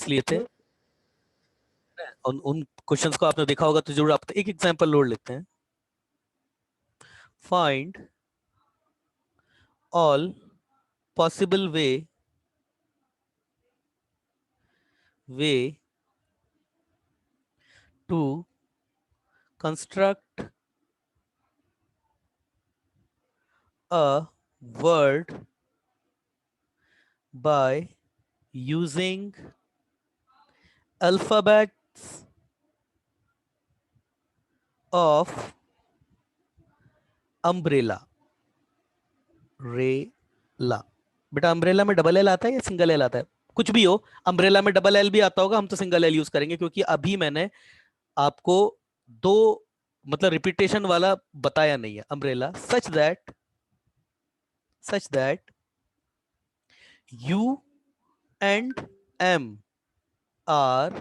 लिए थे। उन क्वेश्चंस को आपने देखा होगा तो जरूर आप एक एग्जांपल लोड लेते हैं। Find all possible way to construct a word by using alphabets of umbrella रेला। बेटा अम्ब्रेला में डबल एल आता है या सिंगल एल आता है? कुछ भी हो, अम्ब्रेला में डबल एल भी आता होगा, हम तो सिंगल एल यूज करेंगे क्योंकि अभी मैंने आपको दो मतलब रिपीटेशन वाला बताया नहीं है। Umbrella such that U and M are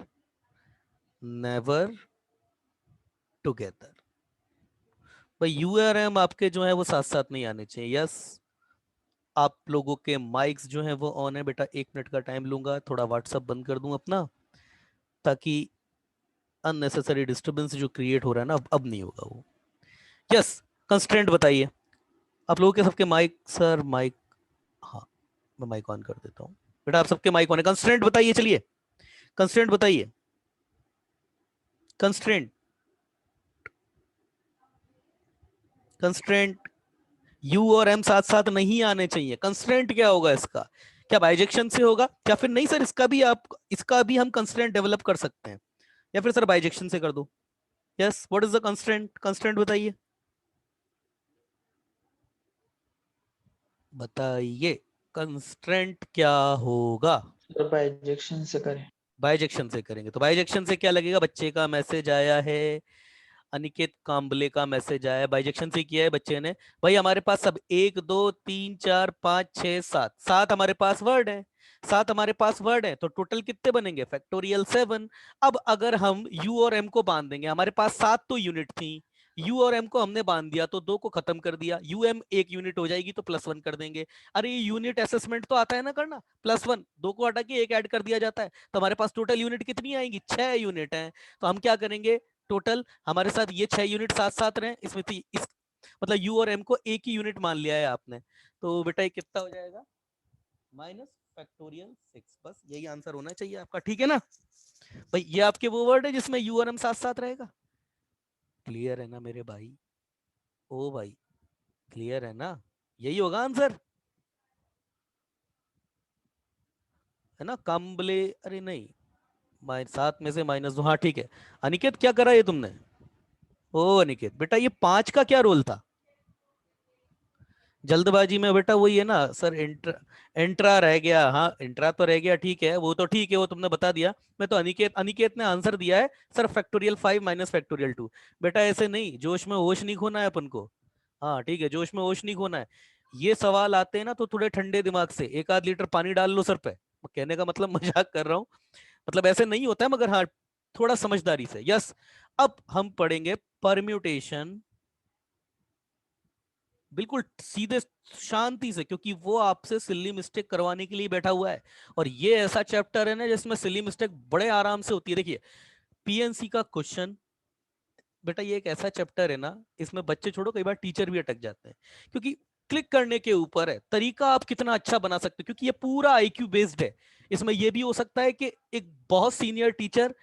never together. भाई यू और एम आपके जो है वो साथ साथ नहीं आने चाहिए। यस, आप लोगों के माइक्स जो है वो ऑन है बेटा। 1 मिनट का टाइम लूंगा, थोड़ा व्हाट्सअप बंद कर दूं अपना, ताकि अननेसेसरी डिस्टरबेंस जो क्रिएट हो रहा है ना अब नहीं होगा वो। यस, कंस्ट्रेंट बताइए आप लोगों के सबके माइक। सर माइक, हाँ मैं माइक ऑन कर देता हूँ बेटा, आप सबके माइक ऑन है। कंस्ट्रेंट बताइए, चलिए कंस्ट्रेंट बताइए। कंस्ट्रेंट कंस्ट्रेंट यू और एम साथ साथ नहीं आने चाहिए। कंस्ट्रेंट क्या होगा इसका? क्या बाइजेक्शन से होगा? क्या फिर नहीं सर, इसका भी हम कंस्ट्रेंट डेवलप कर सकते हैं, या फिर सर बाइजेक्शन से कर दो। Yes, what is the constraint? Constraint बताइए, बताइए कंस्ट्रेंट क्या होगा? सर बाइजेक्शन से करें। बाइजेक्शन से करेंगे तो बाइजेक्शन से क्या लगेगा? बच्चे का मैसेज आया है, अनिकेत कांबले का मैसेज आया है, बाइजेक्शन से किया है बच्चे ने। भाई हमारे पास सब 1 2 3 4 5 6 7 हमारे पास वर्ड है। 7 हमारे पास वर्ड है तो टोटल कितने बनेंगे? फैक्टोरियल 7। अब अगर हम यू और एम को बांध देंगे, हमारे पास 7 तो यूनिट थी, यू और एम को हमने बांध दिया तो 2 को खत्म कर दिया, यू एम 1 यूनिट हो जाएगी तो +1 कर देंगे। अरे ये यूनिट असेसमेंट तो आता है ना करना, +1 2 को हटा के 1 ऐड कर दिया जाता है, तो हमारे पास टोटल यूनिट कितनी आएंगी? 6 यूनिट है। तो हम क्या करेंगे, टोटल हमारे साथ ये 6 यूनिट साथ साथ रहे, इसमें थी मतलब यू और एम को एक ही यूनिट मान लिया है आपने, तो बेटा ये कितना हो जाएगा? -6। बस यही आंसर होना चाहिए आपका, ठीक है ना भाई? ये आपके वो वर्ड है जिसमें यू और एम साथ साथ रहेगा। क्लियर है ना मेरे भाई? ओ भाई, क्लियर है ना? यही होगा आंसर, है ना? काम्बले, अरे नहीं, 7 में से -2, हाँ ठीक है। अनिकेत क्या करा ये तुमने? ओ अनिकेत बेटा, ये 5 का क्या रोल था? जल्दबाजी में बेटा वही है ना सर, इंट्रा रह गया। हाँ इंट्रा तो रह गया, ठीक है, वो तो ठीक है, वो तुमने बता दिया। मैं तो अनिकेत अनिकेत ने आंसर दिया है सर, फैक्टोरियल 5 -फैक्टोरियल 2। बेटा ऐसे नहीं, जोश में होश नहीं खोना है अपन को। हाँ ठीक है, जोश में होश नहीं खोना है। ये सवाल आते हैं ना तो थोड़े ठंडे दिमाग से 1 आध लीटर पानी डाल लो सर पे। कहने का मतलब मजाक कर रहा हूँ, मतलब ऐसे नहीं होता है, मगर हाँ थोड़ा समझदारी से। यस, अब हम पढ़ेंगे परम्यूटेशन, बिल्कुल सीधे शांति से, क्योंकि वो आपसे सिली मिस्टेक करवाने के लिए बैठा हुआ है। और ये ऐसा चैप्टर है ना जिसमें सिली मिस्टेक बड़े आराम से होती है। देखिए पीएनसी का क्वेश्चन, बेटा ये एक ऐसा चैप्टर है ना, इसमें बच्चे छोड़ो कई बार टीचर भी अटक जाते हैं, क्योंकि क्लिक करने के ऊपर है तरीका आप कितना अच्छा बना सकते हो, क्योंकि ये पूरा आईक्यू बेस्ड है। इसमें ये भी हो सकता है कि एक बहुत सीनियर टीचर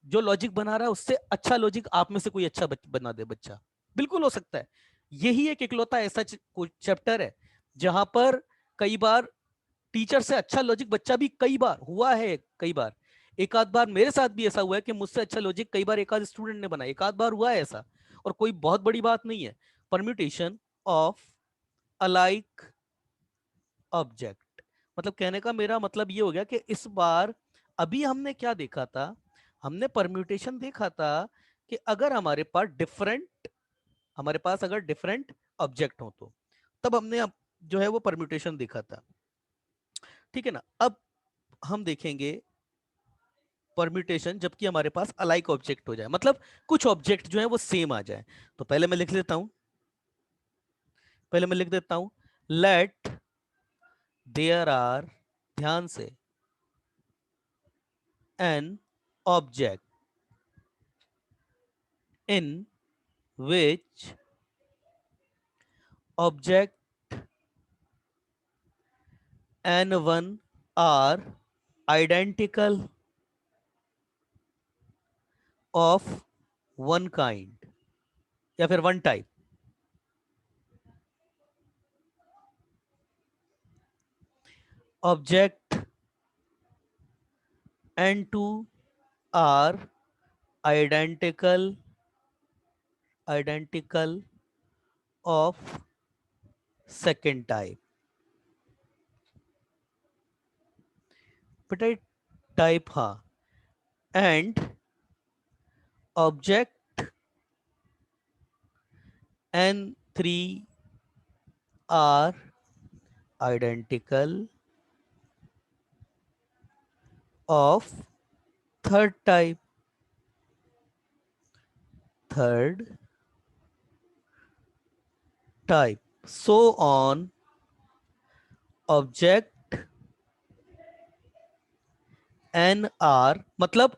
जो लॉजिक बना रहा है उससे अच्छा लॉजिक आप में से कोई अच्छा बना दे बच्चा, बिल्कुल हो सकता है। यही एक इकलौता ऐसा चैप्टर है जहां पर कई बार टीचर से अच्छा लॉजिक बच्चा भी, कई बार हुआ है, कई बार एक आध बार मेरे साथ भी ऐसा हुआ है कि मुझसे अच्छा लॉजिक कई बार एक आध स्टूडेंट ने बनाया, एक आध बार हुआ है ऐसा, और कोई बहुत बड़ी बात नहीं है। परम्यूटेशन ऑफ अलाइक ऑब्जेक्ट, मतलब कहने का मेरा मतलब ये हो गया कि इस बार अभी हमने क्या देखा था, हमने परम्यूटेशन देखा था कि अगर अगर डिफरेंट ऑब्जेक्ट हो तो तब हमने जो है वो परम्यूटेशन देखा था, ठीक है ना? अब हम देखेंगे परम्यूटेशन जबकि हमारे पास अलाइक ऑब्जेक्ट हो जाए, मतलब कुछ ऑब्जेक्ट जो है वो सेम आ जाए। तो पहले मैं लिख देता हूं, लेट देयर आर, ध्यान से, an object in which object n1 are identical of one kind या फिर one type. Object n2 are identical of second type. बेटा type हाँ, and object n3 are identical of third type. So on, object n r मतलब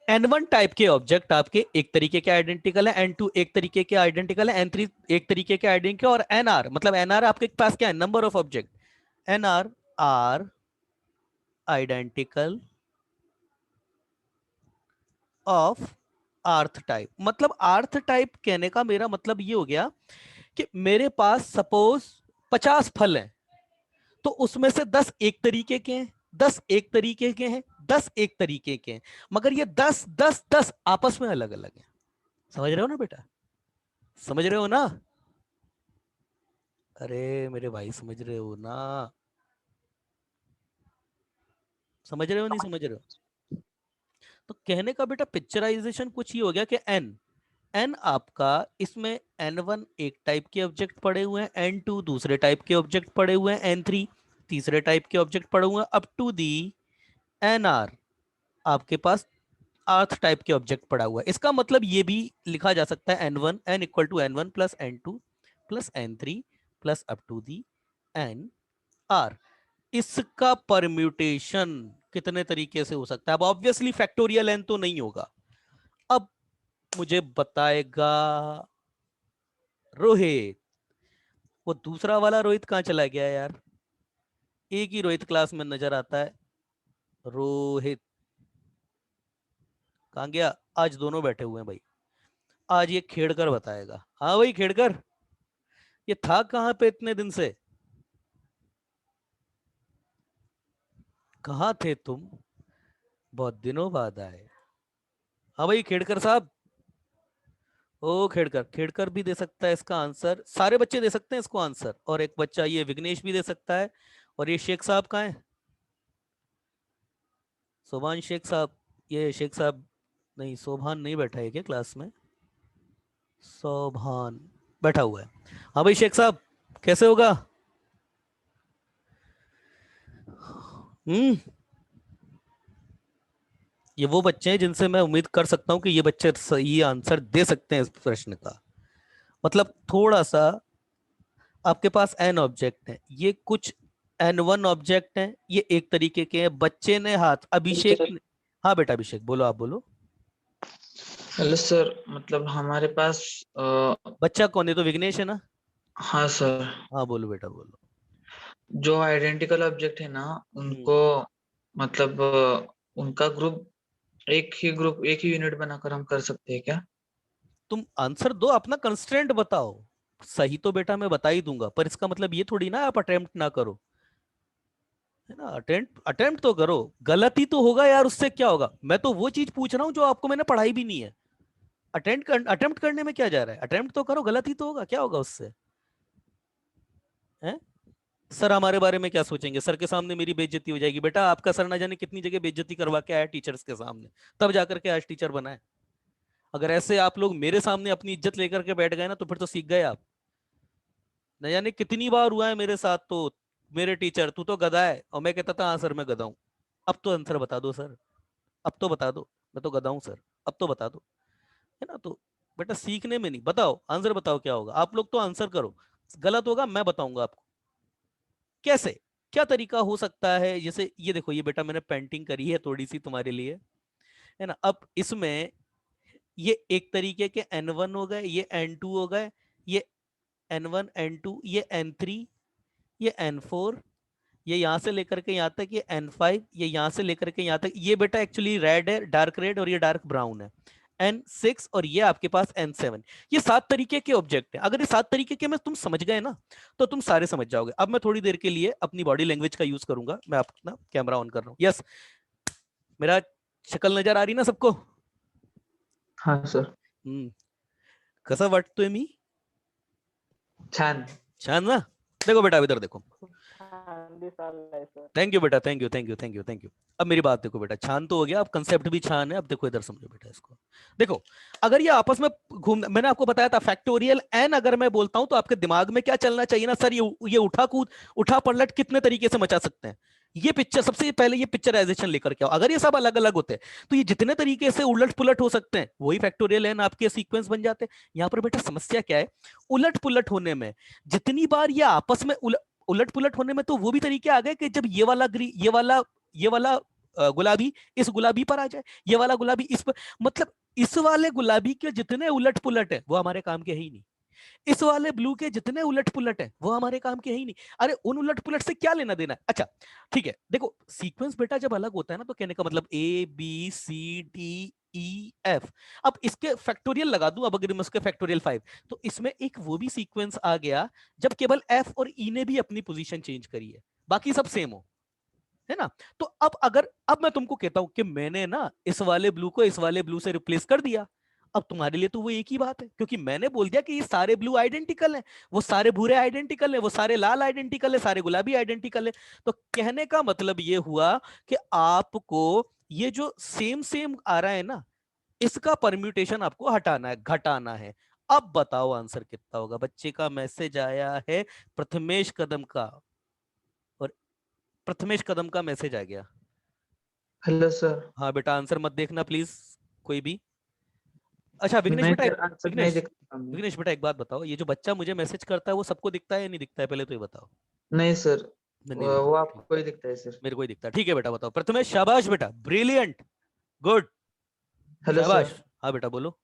n1 type के object आपके एक तरीके के आइडेंटिकल है, n2 एक तरीके के आइडेंटिकल है, n3 एक तरीके के आइडेंटिकल, और nr मतलब nr आपके पास क्या है, number of object, nr are identical of rth type. मतलब आर्थ टाइप कहने का मेरा मतलब ये हो गया कि मेरे पास सपोज 50 फल हैं, तो उसमें से 10 एक तरीके के हैं, 10 एक तरीके के हैं, 10 एक तरीके के हैं, मगर ये 10 10 10 आपस में अलग अलग हैं. समझ रहे हो ना बेटा, समझ रहे हो ना? अरे मेरे भाई समझ रहे हो ना, समझ रहे हो नहीं समझ रहे हो? तो कहने का बेटा पिक्चराइजेशन कुछ ही हो गया कि एन आपका इसमें n1 एक टाइप के ऑब्जेक्ट पड़े हुए हैं, n2 दूसरे टाइप के ऑब्जेक्ट पड़े हुए हैं, n3 तीसरे टाइप के ऑब्जेक्ट पड़े हुए हैं, अप टू दी nr आपके पास अर्थ टाइप के ऑब्जेक्ट पड़ा हुआ है. इसका मतलब ये भी लिखा जा सकता है n1 n equal to n1 plus n2 plus n3 plus up to the nr. इसका परम्यूटेशन कितने तरीके से हो सकता है? अब ऑब्वियसली फैक्टोरियल n तो नहीं होगा. अब मुझे बताएगा रोहित. वो दूसरा वाला रोहित कहाँ चला गया यार? एक ही रोहित क्लास में नजर आता है. रोहित कहाँ गया? आज दोनों बैठे हुए हैं भाई. आज ये खेड़कर बताएगा. हाँ भाई खेड़कर, ये था कहाँ पे इतने दिन से? कहाँ थे तुम? बहुत दिनों बाद आए. हाँ भाई खेड़कर साहब. ओ खेड़कर, खेड़कर भी दे सकता है इसका आंसर, सारे बच्चे दे सकते हैं इसको आंसर, और एक बच्चा ये विग्नेश भी दे सकता है. और ये शेख साहब कहाँ है? सोभान शेख साहब. ये शेख साहब नहीं, सोभान नहीं बैठा है क्या क्लास में? सोभान बैठा हुआ है. हाँ भाई शेख साहब, कैसे होगा? हम्म. ये वो बच्चे हैं जिनसे मैं उम्मीद कर सकता हूँ कि ये बच्चे सही आंसर दे सकते हैं इस प्रश्न का. मतलब थोड़ा सा आपके पास एन ऑब्जेक्ट है, ये कुछ n1 ऑब्जेक्ट हैं, ये एक तरीके के हैं. बच्चे ने हाथ, अभिषेक ने. हाँ बेटा अभिषेक बोलो, आप बोलो. हेलो सर, मतलब हमारे पास बच्चा कौन है? तो विघ्नेश है ना? हाँ सर, हाँ बोलो बेटा बोलो. जो आइडेंटिकल ऑब्जेक्ट है ना, हम्म. उनको मतलब उनका ग्रुप, एक ही यूनिट बनाकर हम कर सकते हैं क्या? तुम आंसर दो, अपना कंस्ट्रेंट बताओ. सही तो बेटा मैं बता ही दूंगा, पर इसका मतलब ये थोड़ी ना आप अटेम्प्ट ना करो, है ना? अटेम्प्ट अटेम्प्ट तो करो. गलती तो होगा यार, उससे क्या होगा? मैं तो वो चीज पूछ रहा हूँ जो आपको मैंने पढ़ाई भी नहीं है. अटेम्प्ट करने में क्या जा रहा है? अटेम्प्ट तो करो, गलती तो होगा, क्या होगा उससे? हैं? सर हमारे बारे में क्या सोचेंगे? सर के सामने मेरी बेइज्जती हो जाएगी. बेटा आपका सर ना जाने कितनी जगह बेइज्जती करवा के आया टीचर्स के सामने, तब जाकर के आज टीचर बना है. अगर ऐसे आप लोग मेरे सामने अपनी इज्जत लेकर के बैठ गए ना, तो फिर तो सीख गए आप. न जाने कितनी बार हुआ है मेरे साथ. तो मेरे टीचर, तू तो गधा है, और मैं कहता था हाँ सर मैं गधा हूँ. अब तो आंसर बता दो सर, अब तो बता दो. मैं तो गधा हूँ सर, अब तो बता दो. है ना? तो बेटा सीखने में नहीं, बताओ आंसर बताओ क्या होगा. आप लोग तो आंसर करो, गलत होगा मैं बताऊंगा आपको कैसे. क्या तरीका हो सकता है, जैसे ये देखो, ये बेटा मैंने पेंटिंग करी है थोड़ी सी तुम्हारे लिए, है ना। अब इसमें ये एक तरीके के N1 हो गए, ये N2 हो गए, ये N1 N2, ये N3, ये N4, ये यहाँ से लेकर के यहाँ तक, ये N5, ये यहाँ से लेकर के यहाँ तक। ये बेटा एक्चुअली रेड है, डार्क रेड, और ये डार्क ब्राउन है, N6, और ये आपके पास N7। ये 7 तरीके के ऑब्जेक्ट हैं। अगर ये 7 तरीके के में तुम समझ गए ना, तो तुम सारे समझ जाओगे। अब मैं थोड़ी देर के लिए अपनी बॉडी लैंग्वेज का यूज करूंगा। मैं अपना कैमरा ऑन कर रहा हूँ। यस, मेरा शक्ल नजर आ रही ना सबको? हाँ सर। कसं वाटतोय मी? छान। छान ना? देखो बेटा, इधर देखो। छान दिसायलाय सर. थैंक यू बेटा, thank you, thank you, thank you, thank you. अब मेरी बात देखो बेटा, छान तो हो गया, अब कंसेप्ट भी छान है। अब देखो इधर समझो बेटा इसको। देखो, अगर ये आपस में घूम, मैंने आपको बताया था फैक्टोरियल एन अगर मैं बोलता हूं तो आपके दिमाग में क्या चलना चाहिए ना सर, ये उठा कूद, उठा पलट कितने तरीके से मचा सकते हैं। ये पिक्चर, सबसे पहले ये पिक्चराइजेशन लेकर के आओ। अगर ये सब अलग अलग होते हैं तो ये जितने तरीके से उलट पुलट हो सकते हैं, वही फैक्टोरियल एन आपके सीक्वेंस बन जाते हैं। यहाँ पर बेटा समस्या क्या है, उलट पुलट होने में, जितनी बार ये आपस में उलट पुलट होने में, तो वो भी तरीके आ गए कि जब ये वाला गुलाबी इस गुलाबी पर आ जाए, ये वाला गुलाबी इस पर, मतलब इस वाले गुलाबी के जितने उलट पुलट है वो हमारे काम के है ही नहीं। इस वाले ब्लू के जितने उलट पुलट है वो हमारे काम के है ही नहीं। अरे उन उलट पुलट से क्या लेना देना है। अच्छा ठीक है, देखो सीक्वेंस बेटा जब अलग होता है ना, तो कहने का मतलब ABCDEF। अब इसके फैक्टोरियल लगा दूं, अब अगर मैं उसके फैक्टोरियल 5, तो इसमें एक वो भी सीक्वेंस आ गया जब केवल F और E ने भी अपनी पोजीशन चेंज करी है, बाकी सब सेम हो, है ना। तो अब मैं तुमको कहता हूं कि मैंने ना इस वाले ब्लू को इस वाले ब्लू से रिप्लेस कर दिया, अब तुम्हारे लिए तो वो एक ही बात है, क्योंकि मैंने बोल दिया कि ये सारे ब्लू आइडेंटिकल हैं, वो सारे भूरे आइडेंटिकल हैं, वो सारे लाल आइडेंटिकल है, सारे गुलाबी आइडेंटिकल है। तो कहने का मतलब ये हुआ कि आपको ये जो सेम सेम आ रहा है ना, इसका परम्यूटेशन आपको हटाना है, घटाना है। अब बताओ आंसर कितना होगा। बच्चे का मैसेज आया है, प्रथमेश कदम का, और प्रथमेश कदम का मैसेज आ गया। Hello sir. हाँ बेटा, आंसर मत देखना प्लीज कोई भी। अच्छा विघ्नेश नहीं बेटा, सर, आंसर नहीं विघ्नेश दिखता हमें। विघ्नेश बेटा एक बात बताओ, ये जो बच्चा मुझे मैसेज करता है वो सबको दिखता है या नहीं दिखता है, पहले तो ये बताओ। नहीं सर, नहीं वो दिखता, ठीक, आपको ही दिखता है सर। मेरे को ही दिखता है। ठीक है बेटा, बताओ। प्रथमेश शाबाश बेटा, ब्रिलियंट, गुड, हेलो शाबाश। सर। हाँ बेटा बोलो।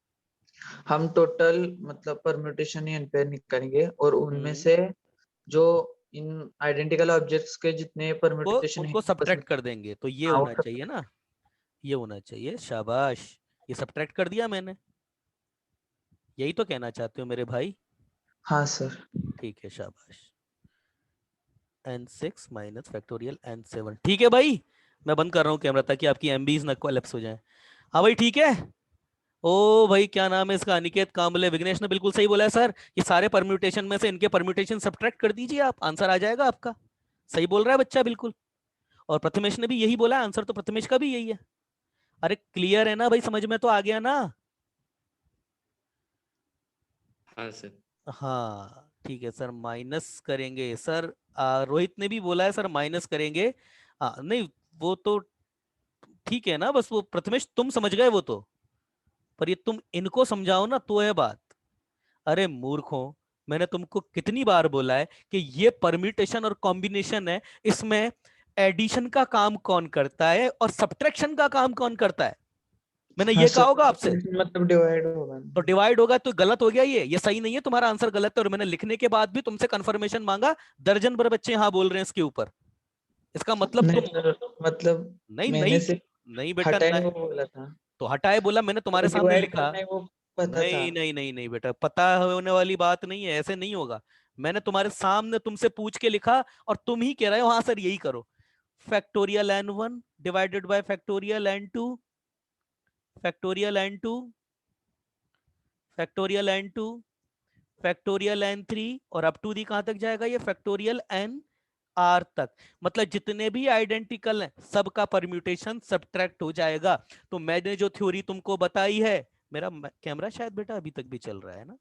हम टोटल मतलब परम्यूटेशन ही अनपेयर निकालेंगे और उनमें हम्म, से जो इन आइडेंटिकल ऑब्जेक्ट्स के जितने वो परम्यूटेशन है उनको आपस में। सब्ट्रैक्ट कर देंगे, तो ये हाँ वो होना सब। चाहिए ना, ये होना चाहिए, शाबाश। ये सब्ट्रैक्ट कर दिया मैंने, यही तो कहना चाहते हो मेरे भाई। हाँ सर। ठीक है, शाबाश। N6 माइनस फैक्टोरियल N7, ठीक है भाई। मैं बंद कर रहा हूँ कैमरा ताकि आपकी एमबीज न कोलैप्स हो जाए। हाँ भाई ठीक है। ओ भाई क्या नाम है इसका, अनिकेत कांबले। विघ्नेश ने बिल्कुल सही बोला है सर, ये सारे परम्यूटेशन में से इनके परम्यूटेशन सब्ट्रैक्ट कर दीजिए आप, आंसर आ जाएगा आपका। सही बोल रहा है बच्चा बिल्कुल। और प्रथमेश ने भी यही बोला, आंसर तो प्रथमेश का भी यही है। अरे क्लियर है ना भाई, समझ में तो आ गया ना? हाँ सर। हाँ ठीक है सर, माइनस करेंगे सर। रोहित ने भी बोला है सर माइनस करेंगे। नहीं, वो तो ठीक है ना, बस वो प्रथमेश तुम समझ गए वो तो, पर ये तुम इनको समझाओ ना तो है बात। अरे मूर्खों, मैंने तुमको कितनी बार बोला है कि ये परम्यूटेशन और कॉम्बिनेशन है, इसमें एडिशन का काम कौन करता है और सब्ट्रैक्शन का काम कौन करता है। मैंने हाँ ये कहा सर, होगा आपसे। मतलब डिवाइड होगा। तो डिवाइड होगा तो गलत हो गया, ये सही नहीं है, तुम्हारा आंसर गलत है। और मैंने लिखने के बाद भी तुमसे कंफर्मेशन मांगा, दर्जन भर बच्चे हाँ बोल रहे हैं इसके ऊपर। इसका मतलब नहीं तुम, सर, मतलब नहीं मैंने नहीं, सिर्फ नहीं बेटा हटाए नहीं। वो बोला था। तो हटाए बोला, मैंने तुम्हारे सामने डिवाइड लिखा। करना है वो पता था। नहीं नहीं नहीं नहीं बेटा, पता होने वाली बात नहीं है, ऐसे नहीं होगा। मैंने तुम्हारे सामने तुमसे पूछ के लिखा, और तुम ही कह रहे हो हाँ सर यही करो। Factorial N1 divided by factorial N2, factorial N2, factorial N2, factorial N3, और अप टू दी कहां तक जाएगा ये, फैक्टोरियल NR तक। मतलब जितने भी आइडेंटिकल हैं सबका परम्यूटेशन सब्ट्रैक्ट हो जाएगा। तो मैंने जो थ्योरी तुमको बताई है, मेरा कैमरा शायद बेटा अभी तक भी चल रहा है ना,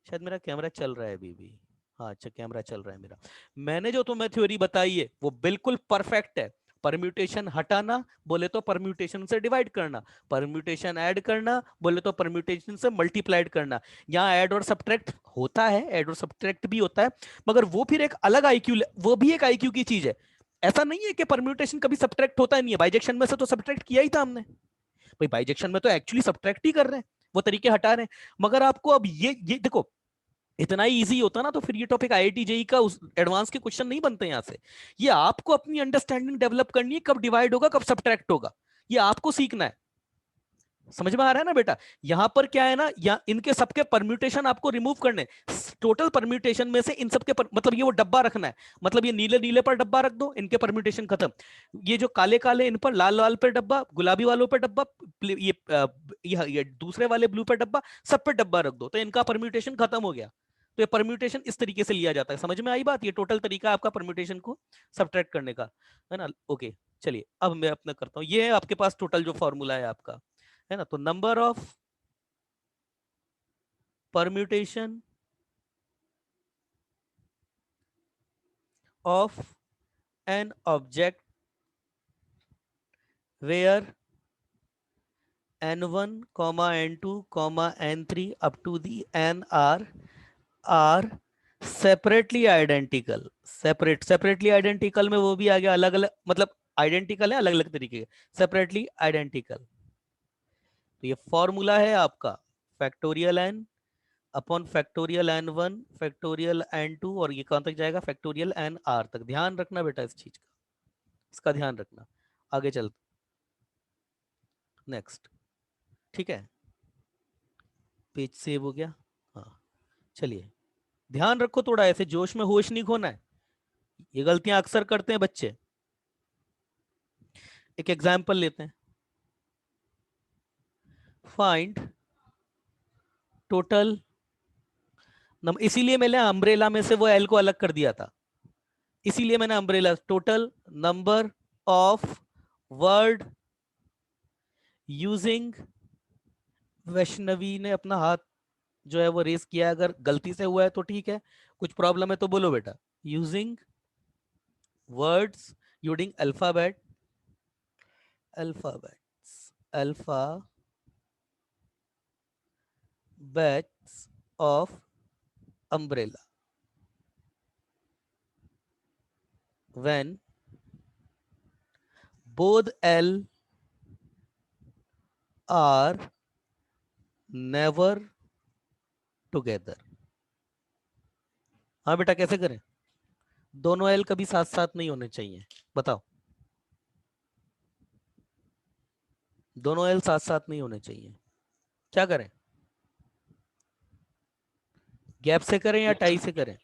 शायद मेरा कैमरा चल रहा है अभी भी। हाँ अच्छा, कैमरा चल रहा है मेरा। मैंने जो तुम्हें थ्योरी बताई है वो बिल्कुल परफेक्ट है। परम्यूटेशन हटाना बोले तो परम्यूटेशन से डिवाइड करना, परम्यूटेशन ऐड करना बोले तो परम्यूटेशन से मल्टीप्लाइड करना। यहाँ ऐड और सब्ट्रैक्ट होता है, ऐड और सब्ट्रैक्ट भी होता है, मगर वो फिर एक अलग आईक्यू, वो भी एक आईक्यू की चीज है। ऐसा नहीं है कि परम्यूटेशन कभी सब्ट्रैक्ट होता नहीं है, बाइजेक्शन में से तो सब्ट्रैक्ट किया ही था हमने भाई, बाइजेक्शन में तो एक्चुअली सब्ट्रैक्ट ही कर रहे हैं, वो तरीके हटा रहे हैं। मगर आपको अब ये देखो, इतना ही इजी होता ना तो फिर ये टॉपिक आईआईटी जेई का उस एडवांस के क्वेश्चन नहीं बनते यहां से। ये आपको अपनी अंडरस्टैंडिंग डेवलप करनी है, कब डिवाइड होगा कब सब्ट्रैक्ट होगा, ये आपको सीखना है। समझ में आ रहा है ना बेटा? यहां पर क्या है ना, या इनके सबके परम्यूटेशन आपको रिमूव करने, टोटल परम्यूटेशन में से इन सबके मतलब ये वो डब्बा रखना है, मतलब ये नीले नीले पर डब्बा रख दो, इनके परम्यूटेशन खत्म। ये जो काले काले इन पर, लाल लाल पर डब्बा, गुलाबी वालों पर डब्बा, ये दूसरे वाले ब्लू पर डब्बा, सब पर डब्बा रख दो, तो इनका परम्यूटेशन खत्म हो गया। तो ये परम्यूटेशन इस तरीके से लिया जाता है। समझ में आई बात? ये टोटल तरीका आपका परम्यूटेशन को सब्ट्रैक्ट करने का, है ना? ओके, चलिए अब मैं अपना करता हूं। ये है आपके पास टोटल जो फॉर्मूला है आपका, है ना? तो number of permutation of n object where n1, n2, n3 up to the n are separately identical. Separately identical में वो भी आ गया, अलग अलग मतलब आइडेंटिकल है अलग अलग तरीके के, सेपरेटली आइडेंटिकल। तो ये फॉर्मूला है आपका factorial n upon factorial n1 factorial n2 और ये कहां तक जाएगा, फैक्टोरियल nr तक। ध्यान रखना बेटा इस चीज का, इसका ध्यान रखना। आगे चलते, नेक्स्ट, ठीक है? पेज सेव हो गया। हाँ, चलिए ध्यान रखो, थोड़ा ऐसे जोश में होश नहीं खोना है, ये गलतियां अक्सर करते हैं बच्चे। एक एग्जाम्पल लेते हैं, फाइंड टोटल इसीलिए मैंने अम्ब्रेला में से वो एल को अलग कर दिया था, इसीलिए मैंने umbrella, total number of word using, Vaishnavi ने अपना हाथ जो है वो रेस किया, अगर गलती से हुआ है तो ठीक है, कुछ प्रॉब्लम है तो बोलो बेटा। Using words using alphabet, alphabets of umbrella when both L are never together। हाँ बेटा कैसे करें? दोनों L कभी साथ साथ नहीं होने चाहिए, बताओ। दोनों L साथ साथ नहीं होने चाहिए, क्या करें? गैप से करें या टाई से करें?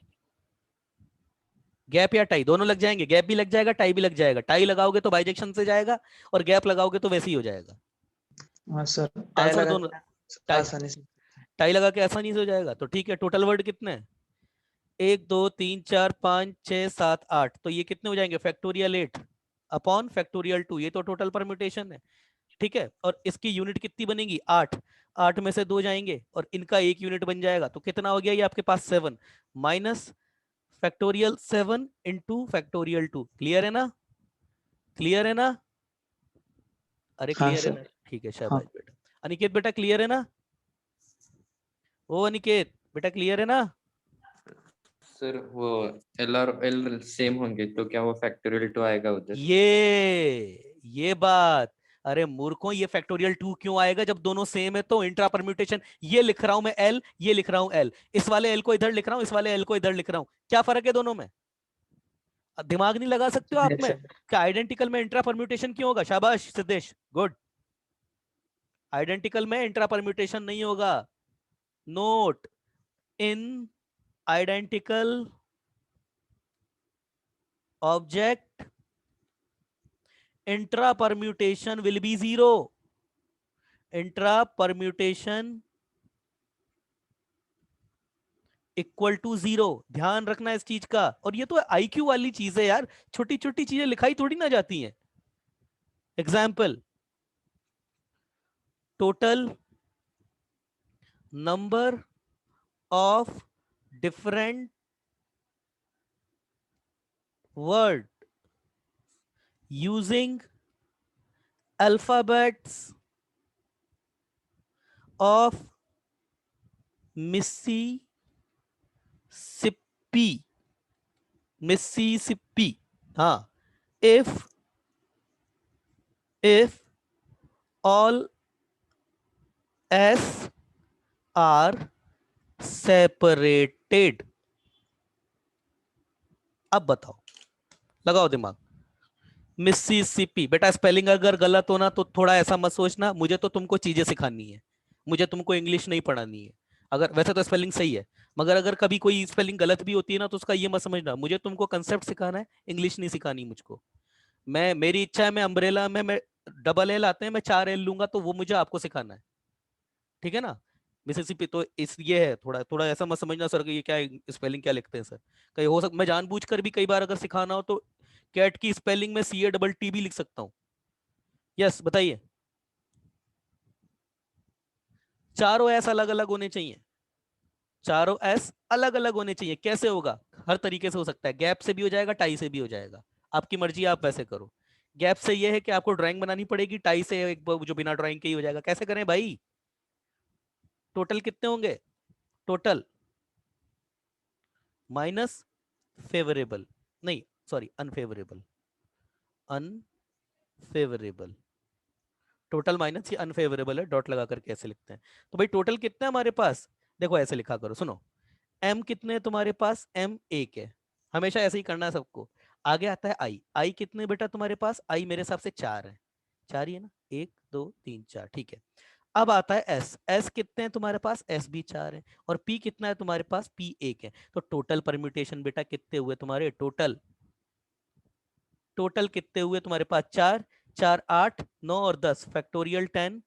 गैप या टाई दोनों लग जाएंगे, गैप भी लग जाएगा टाई भी लग जाएगा। टाई लगाओगे तो बाइजेक्शन से जाएगा और गैप लगाओगे तो वैसे ही हो जाएगा। हाँ सर, टाई आंसर लगा दोनों, के टाई आसानी से। टाई लगा के आसानी से हो जाएगा। तो ठीक है, टोटल वर्ड कितने हैं? 1 2 3 4 5 6 7 8, तो ये कितने हो जाएंगे? फैक्टोरियल 8 अपॉन फैक्टोरियल 2, ये तो टोटल परम्यूटेशन है, ठीक है? और इसकी यूनिट कितनी बनेगी? 8, 8 में से 2 जाएंगे और इनका एक यूनिट बन जाएगा, तो कितना हो गया ये आपके पास? 7 minus factorial 7 into factorial 2। Clear है ना? क्लियर है ना? अरे हाँ क्लियर है ना? सर। ठीक है, हाँ शाबाश बेटा। अनिकेत बेटा क्लियर है ना? ओ अनिकेत बेटा क्लियर है ना? सर वो एल और एल सेम होंगे तो क्या वो फैक्टोरियल 2 आएगा उधर? ये बात, अरे मूर्खों, ये फैक्टोरियल 2 क्यों आएगा जब दोनों सेम है? तो इंट्रा परम्यूटेशन, ये लिख रहा हूं मैं एल, ये लिख रहा हूं एल, इस वाले एल को इधर लिख रहा हूं, इस वाले एल को इधर लिख रहा हूं, क्या फर्क है दोनों में? दिमाग नहीं लगा सकते हो आप नहीं में? सर। क्या आइडेंटिकल में इंट्रा परम्यूटेशन क्यों होगा? शाबाश सिद्धेश, गुड। आइडेंटिकल में इंट्रा परम्यूटेशन नहीं होगा। Note, in identical object intra permutation will be 0। Intra permutation equal to 0, ध्यान रखना इस चीज का। और ये तो आईक्यू वाली चीज है यार, छोटी छोटी चीजें लिखाई थोड़ी ना जाती हैं। Example, total number of different word using alphabets of Mississippi. हाँ, if all S are separated. अब बताओ, लगाओ दिमाग। मिसिसिपी, बेटा स्पेलिंग अगर गलत हो ना तो थोड़ा ऐसा मत सोचना, मुझे तो तुमको चीजें सिखानी है, मुझे तुमको इंग्लिश नहीं पढ़ानी है। अगर वैसे तो स्पेलिंग सही है, मगर अगर कभी कोई स्पेलिंग गलत भी होती है ना तो उसका ये मत समझना, मुझे तुमको कंसेप्ट सिखाना है, इंग्लिश नहीं सिखानी मुझको। मैं, मेरी इच्छा है, मैं अम्ब्रेला में मैं डबल एल आते हैं, मैं 4 एल लूंगा, तो वो मुझे आपको सिखाना है, ठीक है ना। मिसिसिपी तो इस ये है, थोड़ा थोड़ा ऐसा मत समझना सर कि ये क्या स्पेलिंग क्या लिखते हैं सर, कहीं हो सकता मैं जानबूझकर भी कई बार अगर सिखाना हो तो कैट की स्पेलिंग में CATT भी लिख सकता हूँ। यस, बताइए। चारों एस अलग अलग होने चाहिए, चारों एस अलग अलग होने चाहिए। कैसे होगा? हर तरीके से हो सकता है, गैप से भी हो जाएगा, टाई से भी हो जाएगा, आपकी मर्जी, आप वैसे करो। गैप से ये है कि आपको ड्राइंग बनानी पड़ेगी, टाई से एक जो बिना ड्राइंग के ही हो जाएगा। कैसे करें भाई? टोटल कितने होंगे? टोटल माइनस फेवरेबल, नहीं sorry unfavourable, unfavourable, total minus ये अनफेवरेबल है, डॉट लगा करके ऐसे लिखते हैं। तो भाई टोटल कितना है हमारे पास? देखो ऐसे लिखा करो, सुनो। एम कितने हैं तुम्हारे पास? एम 1 है, हमेशा ऐसे ही करना है सबको। आगे आता है आई, आई कितने बेटा तुम्हारे पास? आई मेरे हिसाब से 4 है, 4 ही है ना, 1 2 3 4, ठीक है। अब आता है एस, एस कितने हैं तुम्हारे पास? एस भी 4 है। और पी कितना है तुम्हारे पास? पी 1 है। तो टोटल परम्यूटेशन बेटा कितने हुए तुम्हारे? टोटल, टोटल कितने हुए तुम्हारे पास? 4, 4 8 9 और 10, factorial 10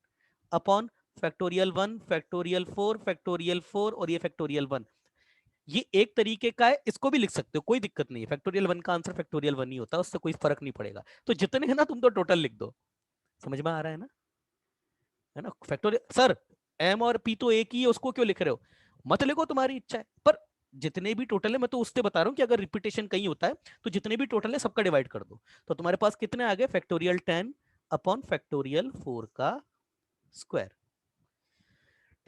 upon factorial 1 factorial 4 factorial 4 और ये फैक्टोरियल 1। ये एक तरीके का है, इसको भी लिख सकते हो, कोई दिक्कत नहीं है। फैक्टोरियल 1 का आंसर फैक्टोरियल 1 ही होता है, उससे कोई फर्क नहीं पड़ेगा। तो जितने हैं ना तुम तो टोटल लिख दो, समझ में आ रहा है ना। फैक्टोरियल सर एम और पी तो एक ही है, उसको क्यों लिख रहे हो? मत लिखो, तुम्हारी इच्छा है, पर जितने भी टोटल है, मैं तो उससे बता रहा हूं कि अगर रिपीटेशन कहीं होता है तो जितने भी टोटल है सबका डिवाइड कर दो। तो तुम्हारे पास कितने आ गए? फैक्टोरियल 10 अपॉन फैक्टोरियल 4 का स्क्वायर,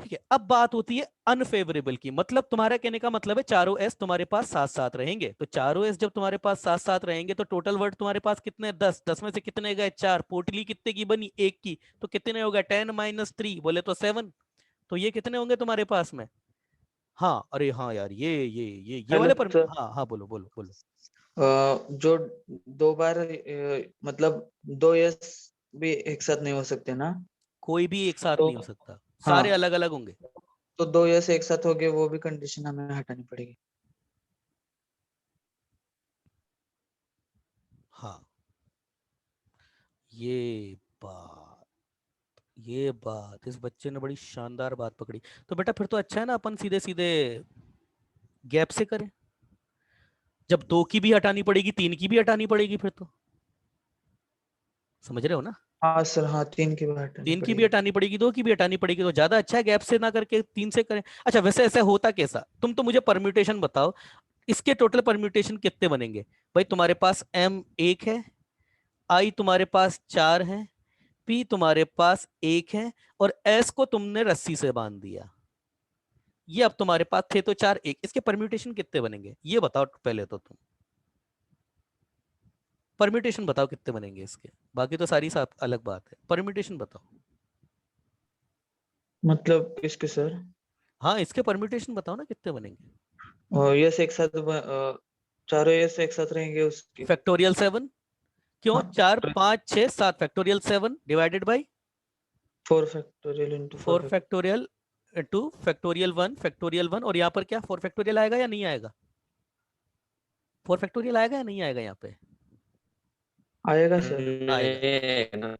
ठीक है। अब बात होती है अनफेवरेबल की, मतलब तुम्हारा कहने का मतलब है चारों एस तुम्हारे पास साथ साथ रहेंगे। तो चारों एस जब तुम्हारे पास साथ साथ रहेंगे तो टोटल वर्ड तुम्हारे पास कितने? 10, 10 में से कितने गए? 4। पोटली कितने की बनी? 1 की, तो कितने हो गए? 10 माइनस 3 बोले तो 7। तो ये कितने होंगे तुम्हारे पास में? हाँ, अरे हाँ यार, ये हेलो वाले पर, सर। हाँ हाँ, बोलो बोलो बोलो। जो 2 बार मतलब 2 यस भी एक साथ नहीं हो सकते ना? कोई भी एक साथ तो नहीं हो सकता, सारे हाँ, अलग अलग होंगे। तो 2 यस एक साथ हो गए, वो भी कंडीशन हमें हटानी पड़ेगी। हाँ, ये बात, ये बात इस बच्चे ने बड़ी शानदार बात पकड़ी। तो बेटा फिर तो अच्छा है ना, अपन सीधे सीधे गैप से करें। जब 2 की भी हटानी पड़ेगी, 3 की भी हटानी पड़ेगी, फिर तो समझ रहे हो ना। हाँ सर, हाँ 3 की भी हटानी 3 की भी पड़ेगी। हटानी पड़ेगी, 2 की भी हटानी पड़ेगी, तो ज्यादा अच्छा है गैप से ना करके 3 से करें। अच्छा वैसे ऐसा होता कैसा, तुम तो मुझे परम्यूटेशन बताओ, इसके टोटल परम्यूटेशन कितने बनेंगे? भाई तुम्हारे पास एम 1 है, आई तुम्हारे पास 4 है, पी तुम्हारे पास 1 है, और एस को तुमने रस्सी से बांध दिया। ये अब तुम्हारे पास थे तो 4 1, इसके परम्यूटेशन कितने बनेंगे ये बताओ पहले तो तुम। परम्यूटेशन बताओ कितने बनेंगे इसके, बाकी तो सारी साथ अलग बात है, परम्यूटेशन बताओ। मतलब किसके सर? हाँ, इसके परम्यूटेशन बताओ ना कितने बनेंगे। यस एक साथ चारों यस एक साथ रहेंगे उसके। फैक्टोरियल 7, क्यों? हाँ, 4 5 6 7, factorial 7 divided by 4 factorial into 4 4 factorial two factorial 1 factorial 1, और यहाँ पर क्या 4 फैक्टोरियल आएगा या नहीं आएगा? 4 फैक्टोरियल आएगा या नहीं आएगा यहाँ पे? आएगा सर। आएगा। नहीं ना।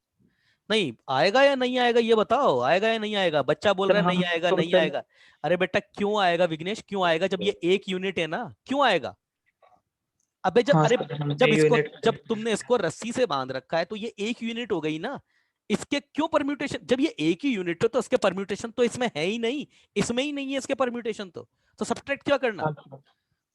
नहीं आएगा या नहीं आएगा ये बताओ, आएगा या नहीं आएगा? बच्चा बोल सर रहा है नहीं हम आएगा नहीं टोटल आएगा। अरे बेटा क्यों आएगा विघ्नेश, क्यों आएगा? जब ये एक यूनिट है ना, क्यों आएगा? अबे जब, हाँ अरे सर, हम जब इसको, यूनिट जब तुमने इसको रस्सी से बांध रखा है तो ये एक यूनिट हो गई ना। इसके क्यों परम्यूटेशन, जब ये एक ही यूनिट है तो इसके परम्यूटेशन तो इसमें है ही नहीं, इसमें ही नहीं है इसके परम्यूटेशन, तो सब्ट्रैक्ट क्या करना?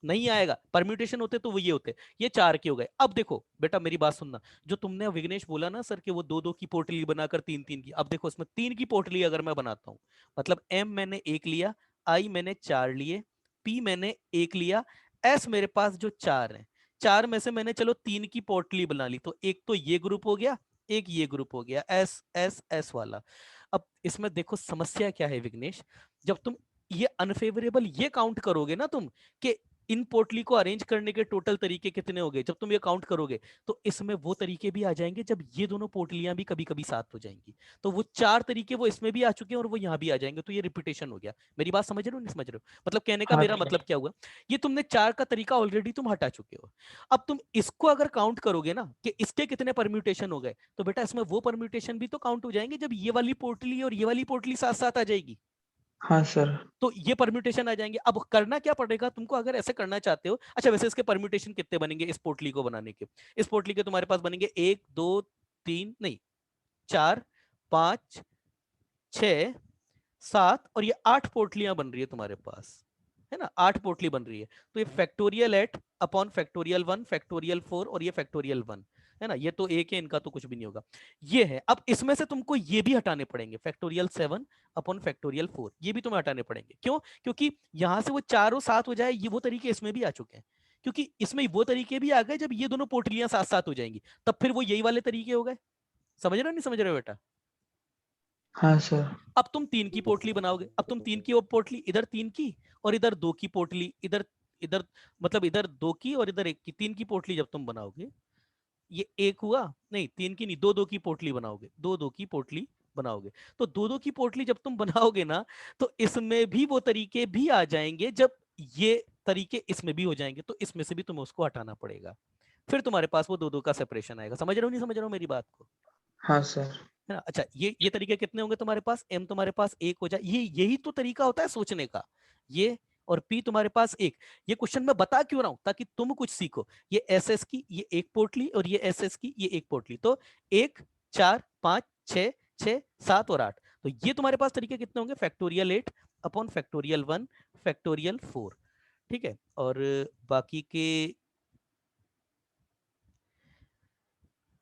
नहीं आएगा, परम्यूटेशन होते तो वो ये होते, ये 4 के हो गए। अब देखो बेटा मेरी बात सुनना, जो तुमने विघ्नेश बोला ना सर कि वो 2 2 की पोटली बनाकर 3 3 की, अब देखो इसमें 3 की पोटली अगर मैं बनाता हूँ, मतलब एम मैंने 1 लिया, आई मैंने 4 लिए, पी मैंने 1 लिया, एस मेरे पास जो 4 है, 4 में से मैंने चलो 3 की पोटली बना ली, तो एक तो ये ग्रुप हो गया, एक ये ग्रुप हो गया, एस एस एस वाला। अब इसमें देखो समस्या क्या है विघ्नेश, जब तुम ये अनफेवरेबल ये काउंट करोगे ना तुम कि इन पोटली को अरेंज करने के टोटल तरीके कितने हो गए, जब तुम ये काउंट करोगे तो इसमें वो तरीके भी आ जाएंगे जब ये दोनों पोटलियां भी कभी कभी साथ हो जाएंगी, तो वो 4 तरीके वो इसमें भी आ चुके हैं और वो यहां भी आ जाएंगे, तो ये रिपीटेशन हो गया। मेरी बात समझ रहे हो नहीं समझ रहे हो, मतलब कहने का हाँ मेरा सर। मतलब क्या हुआ, ये तुमने 4 का तरीका ऑलरेडी तुम हटा चुके हो। अब तुम इसको अगर काउंट करोगे ना कि इसके कितने परम्यूटेशन हो गए, तो बेटा इसमें वो परम्यूटेशन भी तो काउंट हो जाएंगे जब ये वाली पोटली और ये वाली पोटली साथ साथ आ जाएगी, हाँ सर। तो ये परम्यूटेशन आ जाएंगे। अब करना क्या पड़ेगा तुमको अगर ऐसे करना चाहते हो, अच्छा वैसे इसके परम्यूटेशन कितने बनेंगे इस पोटली को बनाने के, इस पोटली के तुम्हारे पास बनेंगे 1 2 3 नहीं 4 5 6 7 और ये 8 पोटलियां बन रही है तुम्हारे पास, है ना, 8 पोटली बन रही है, तो ये फैक्टोरियल 8 अपॉन फैक्टोरियल 1 फैक्टोरियल 4 और ये फैक्टोरियल 1, है ना, ये तो एक है, इनका तो कुछ भी नहीं होगा, ये है। अब इसमें से तुमको ये भी हटाने पड़ेंगे, फैक्टोरियल 7 अपॉन फैक्टोरियल 4, ये भी तुम्हें हटाने पड़ेंगे, क्यों, क्योंकि यहां से वो चारों साथ हो जाए, ये वो तरीके इसमें भी आ चुके हैं, क्योंकि इसमें वो तरीके भी आ गए जब ये दोनों पोटलियां साथ साथ हो जाएंगी, तब फिर वो यही वाले तरीके हो गए। समझ रहे हो नहीं समझ रहे हो बेटा। हाँ सर। अब तुम 3 की पोटली बनाओगे, अब तुम 3 की वो पोटली, इधर 3 की और इधर 2 की पोटली, इधर इधर मतलब इधर 2 की और इधर 1 की, 3 की पोटली जब तुम बनाओगे, ये एक हुआ, नहीं 3 की नहीं, 2 2 की पोटली बनाओगे, 2 2 की पोटली बनाओगे, तो 2 2 की पोटली जब तुम बनाओगे ना, तो इसमें भी वो तरीके भी आ जाएंगे जब ये तरीके इसमें भी हो जाएंगे, तो इसमें से भी तुम्हें उसको हटाना पड़ेगा, फिर तुम्हारे पास वो 2 2 का सेपरेशन आएगा। समझ रहे हो नहीं समझ रहे हो मेरी बात को, हाँ सर। है ना। अच्छा ये तरीके कितने होंगे तुम्हारे पास, एम तुम्हारे पास एक हो जाए, ये यही तो तरीका होता है सोचने का, ये और पी तुम्हारे पास एक, ये क्वेश्चन मैं बता क्यों रहा हूं, ताकि तुम कुछ सीखो, ये एस एस की ये एक पोटली और ये एस एस की ये एक पोटली, तो 1 4 5 6 6 7 और 8, तो ये तुम्हारे पास तरीके कितने होंगे, फैक्टोरियल 8 अपॉन फैक्टोरियल 1 फैक्टोरियल 4, ठीक है। और बाकी के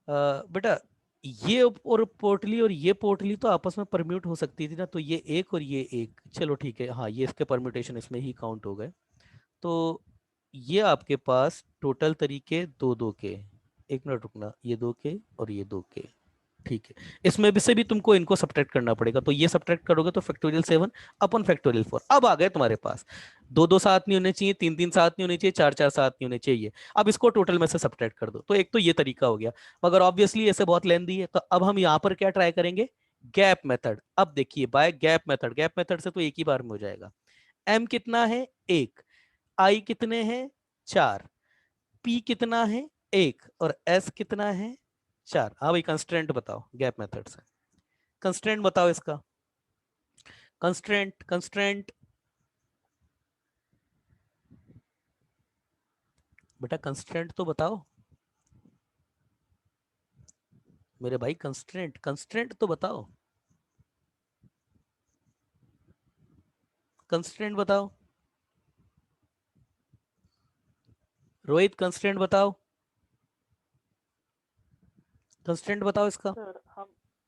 बेटा ये और पोर्टली और ये पोर्टली तो आपस में परम्यूट हो सकती थी ना, तो ये एक और ये एक, चलो ठीक है, हाँ ये इसके परम्यूटेशन इसमें ही काउंट हो गए, तो ये आपके पास टोटल तरीके 2 2 के, एक मिनट रुकना, ये 2 के और ये 2 के, ठीक है, इसमें भी से भी तुमको इनको सब्ट्रैक्ट करना पड़ेगा, तो ये सब्ट्रैक्ट करोगे तो फैक्टोरियल 7 अपन फैक्टोरियल 4, अब आ गए तुम्हारे पास 2 2 साथ नहीं होने चाहिए, 3 3 साथ नहीं होने चाहिए, 4 4 साथ नहीं होने चाहिए, अब इसको टोटल में से सब्ट्रैक्ट कर दो, तो एक तो ये तरीका हो गया, मगर ऑब्वियसली ऐसे बहुत लेंदी है, तो अब हम यहाँ पर क्या ट्राई करेंगे, गैप मेथड। अब देखिए by gap method, gap method से तो एक ही बार में हो जाएगा, एम कितना है 1, आई कितने हैं 4, पी कितना है 1 और एस कितना है 4। हाँ भाई कंस्ट्रेंट बताओ गैप मेथड से, कंस्ट्रेंट बताओ इसका, कंस्ट्रेंट कंस्ट्रेंट बेटा कंस्ट्रेंट तो बताओ मेरे भाई, कंस्ट्रेंट कंस्ट्रेंट तो बताओ, कंस्ट्रेंट बताओ रोहित, कंस्ट्रेंट बताओ, कंस्ट्रेंट बताओ इसका। सर हम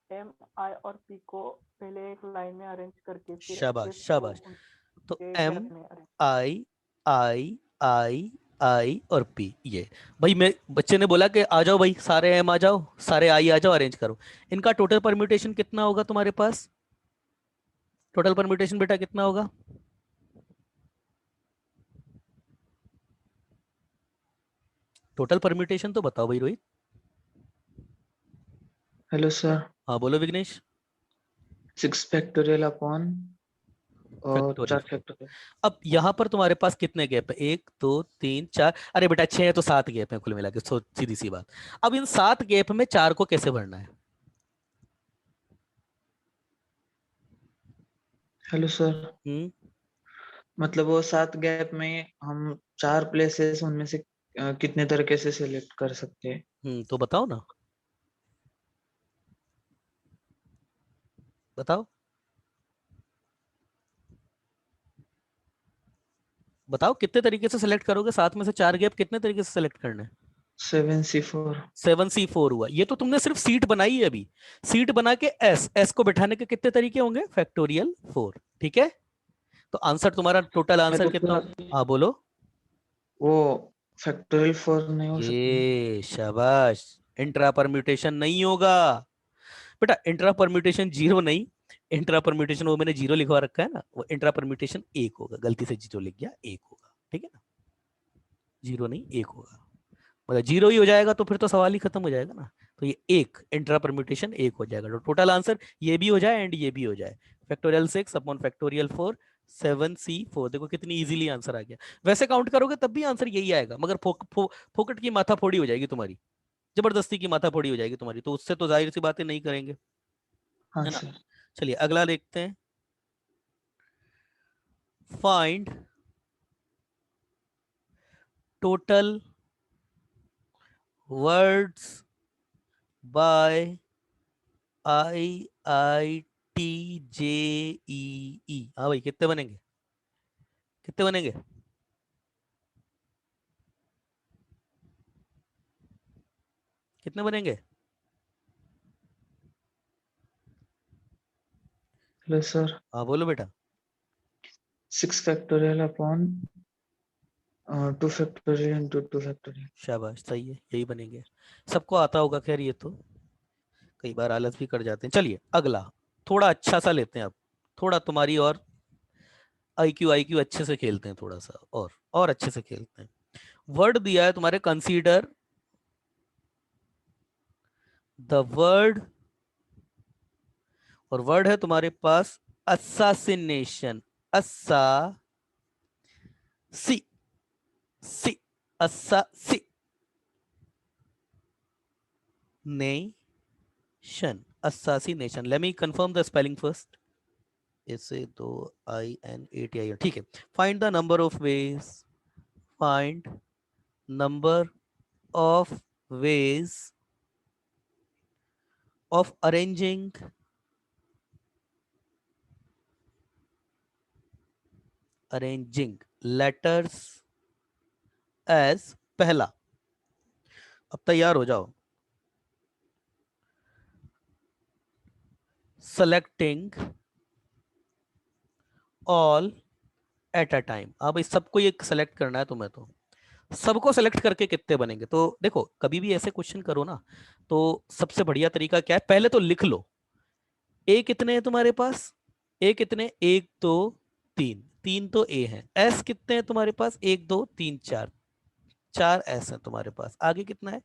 एम आई और पी को पहले एक लाइन में अरेंज करके फिर शाबाश एस को शाबाश, तो उनके एम गैप में अरेंज। आई आई आई आई और पी, ये भाई मैं बच्चे ने बोला कि आ जाओ भाई सारे एम आ जाओ सारे आई आ जाओ अरेंज करो, इनका टोटल परम्यूटेशन कितना होगा तुम्हारे पास, टोटल परम्यूटेशन बेटा कितना होगा, टोटल परम्यूटेशन तो बताओ भाई रोहित। Hello sir. हाँ बोलो विघ्नेश। 6 फैक्टोरियल अपॉन और फैक्टोरियल 4 4, फैक्टोरियल। अब यहाँ पर तुम्हारे पास कितने गैप है, 1 2 3 4, अरे बेटा 6 है तो 7 गैप है कुल मिला के, सीधी सी बात। अब इन 7 गैप में 4 को कैसे भरना है, हेलो सर। हम्म मतलब वो 7 गैप में हम 4 प्लेसेस उनमें से कितने तरीके से सिलेक्ट कर सकते हैं? तो बताओ ना, बताओ। बताओ कितने तरीके से सिलेक्ट करोगे, 7 में से 4 गैप कितने तरीके से सिलेक्ट करने हैं? 7C4। 7C4 हुआ। ये तो तुमने सिर्फ सीट बनाई है अभी, सीट बना के एस को बिठाने के कितने तरीके होंगे? फैक्टोरियल 4। ठीक है, तो आंसर तुम्हारा टोटल आंसर तो कितना? हाँ बोलो। वो फैक्टोरियल 4 नहीं हो सकता? ये शाबाश, इंट्रा परम्यूटेशन नहीं होगा बेटा। इंट्रा परम्यूटेशन 0 नहीं, इंट्रा परम्यूटेशन वो मैंने 0 लिखवा रखा है ना, वो इंट्रा परम्यूटेशन 1 होगा, गलती से 0 लिख गया, 1 होगा। ठीक है ना, 0 नहीं 1 होगा, मतलब 0 ही हो जाएगा तो फिर तो सवाल ही खत्म हो जाएगा ना। तो ये 1 इंट्रा परम्यूटेशन 1 हो जाएगा, तो टोटल आंसर ये भी हो जाए एंड ये भी हो जाए। Factorial 6 upon factorial 4 7C4। देखो कितनी इजीली आंसर आ गया। वैसे काउंट करोगे तब भी आंसर यही आएगा, मगर फोकट की माथा फोड़ी हो जाएगी तुम्हारी, जबरदस्ती की माथा फोड़ी हो जाएगी तुम्हारी, तो उससे तो जाहिर सी बातें नहीं करेंगे, हाँ है ना। सर। चलिए अगला देखते हैं। Find total words by IITJEE। हाँ भाई कितने बनेंगे, कितने बनेंगे? कितने बनेंगे? Hello sir. हाँ बोलो बेटा। 6 factorial upon 2 factorial into 2 factorial. शाबाश, सही है, यही बनेंगे। सबको आता होगा खैर, ये तो कई बार आलस भी कर जाते हैं। चलिए अगला थोड़ा अच्छा सा लेते हैं अब, थोड़ा तुम्हारी और IQ अच्छे से खेलते हैं, थोड़ा सा और अच्छे से खेलते हैं। वर्ड दिया है तुम्हारे, कंसीडर द वर्ड, और वर्ड है तुम्हारे पास assassination, अस्सा C C अस्सासी nation, assassination। let me confirm the spelling first। ऐसे दो INATI, ठीक है। find the number of ways, find number of ways of arranging letters as पहला। अब तैयार हो जाओ। selecting all at a time। अब इस सबको ये सेलेक्ट करना है तुम्हें, तो सबको सेलेक्ट करके कितने बनेंगे? तो देखो कभी भी ऐसे क्वेश्चन करो ना, तो सबसे बढ़िया तरीका क्या है, पहले तो लिख लो ए कितने हैं तुम्हारे पास, ए कितने, 1 2 3, 3 तो ए हैं। एस कितने हैं तुम्हारे पास, 1 2 3 4, 4 एस हैं तुम्हारे पास। आगे कितना है,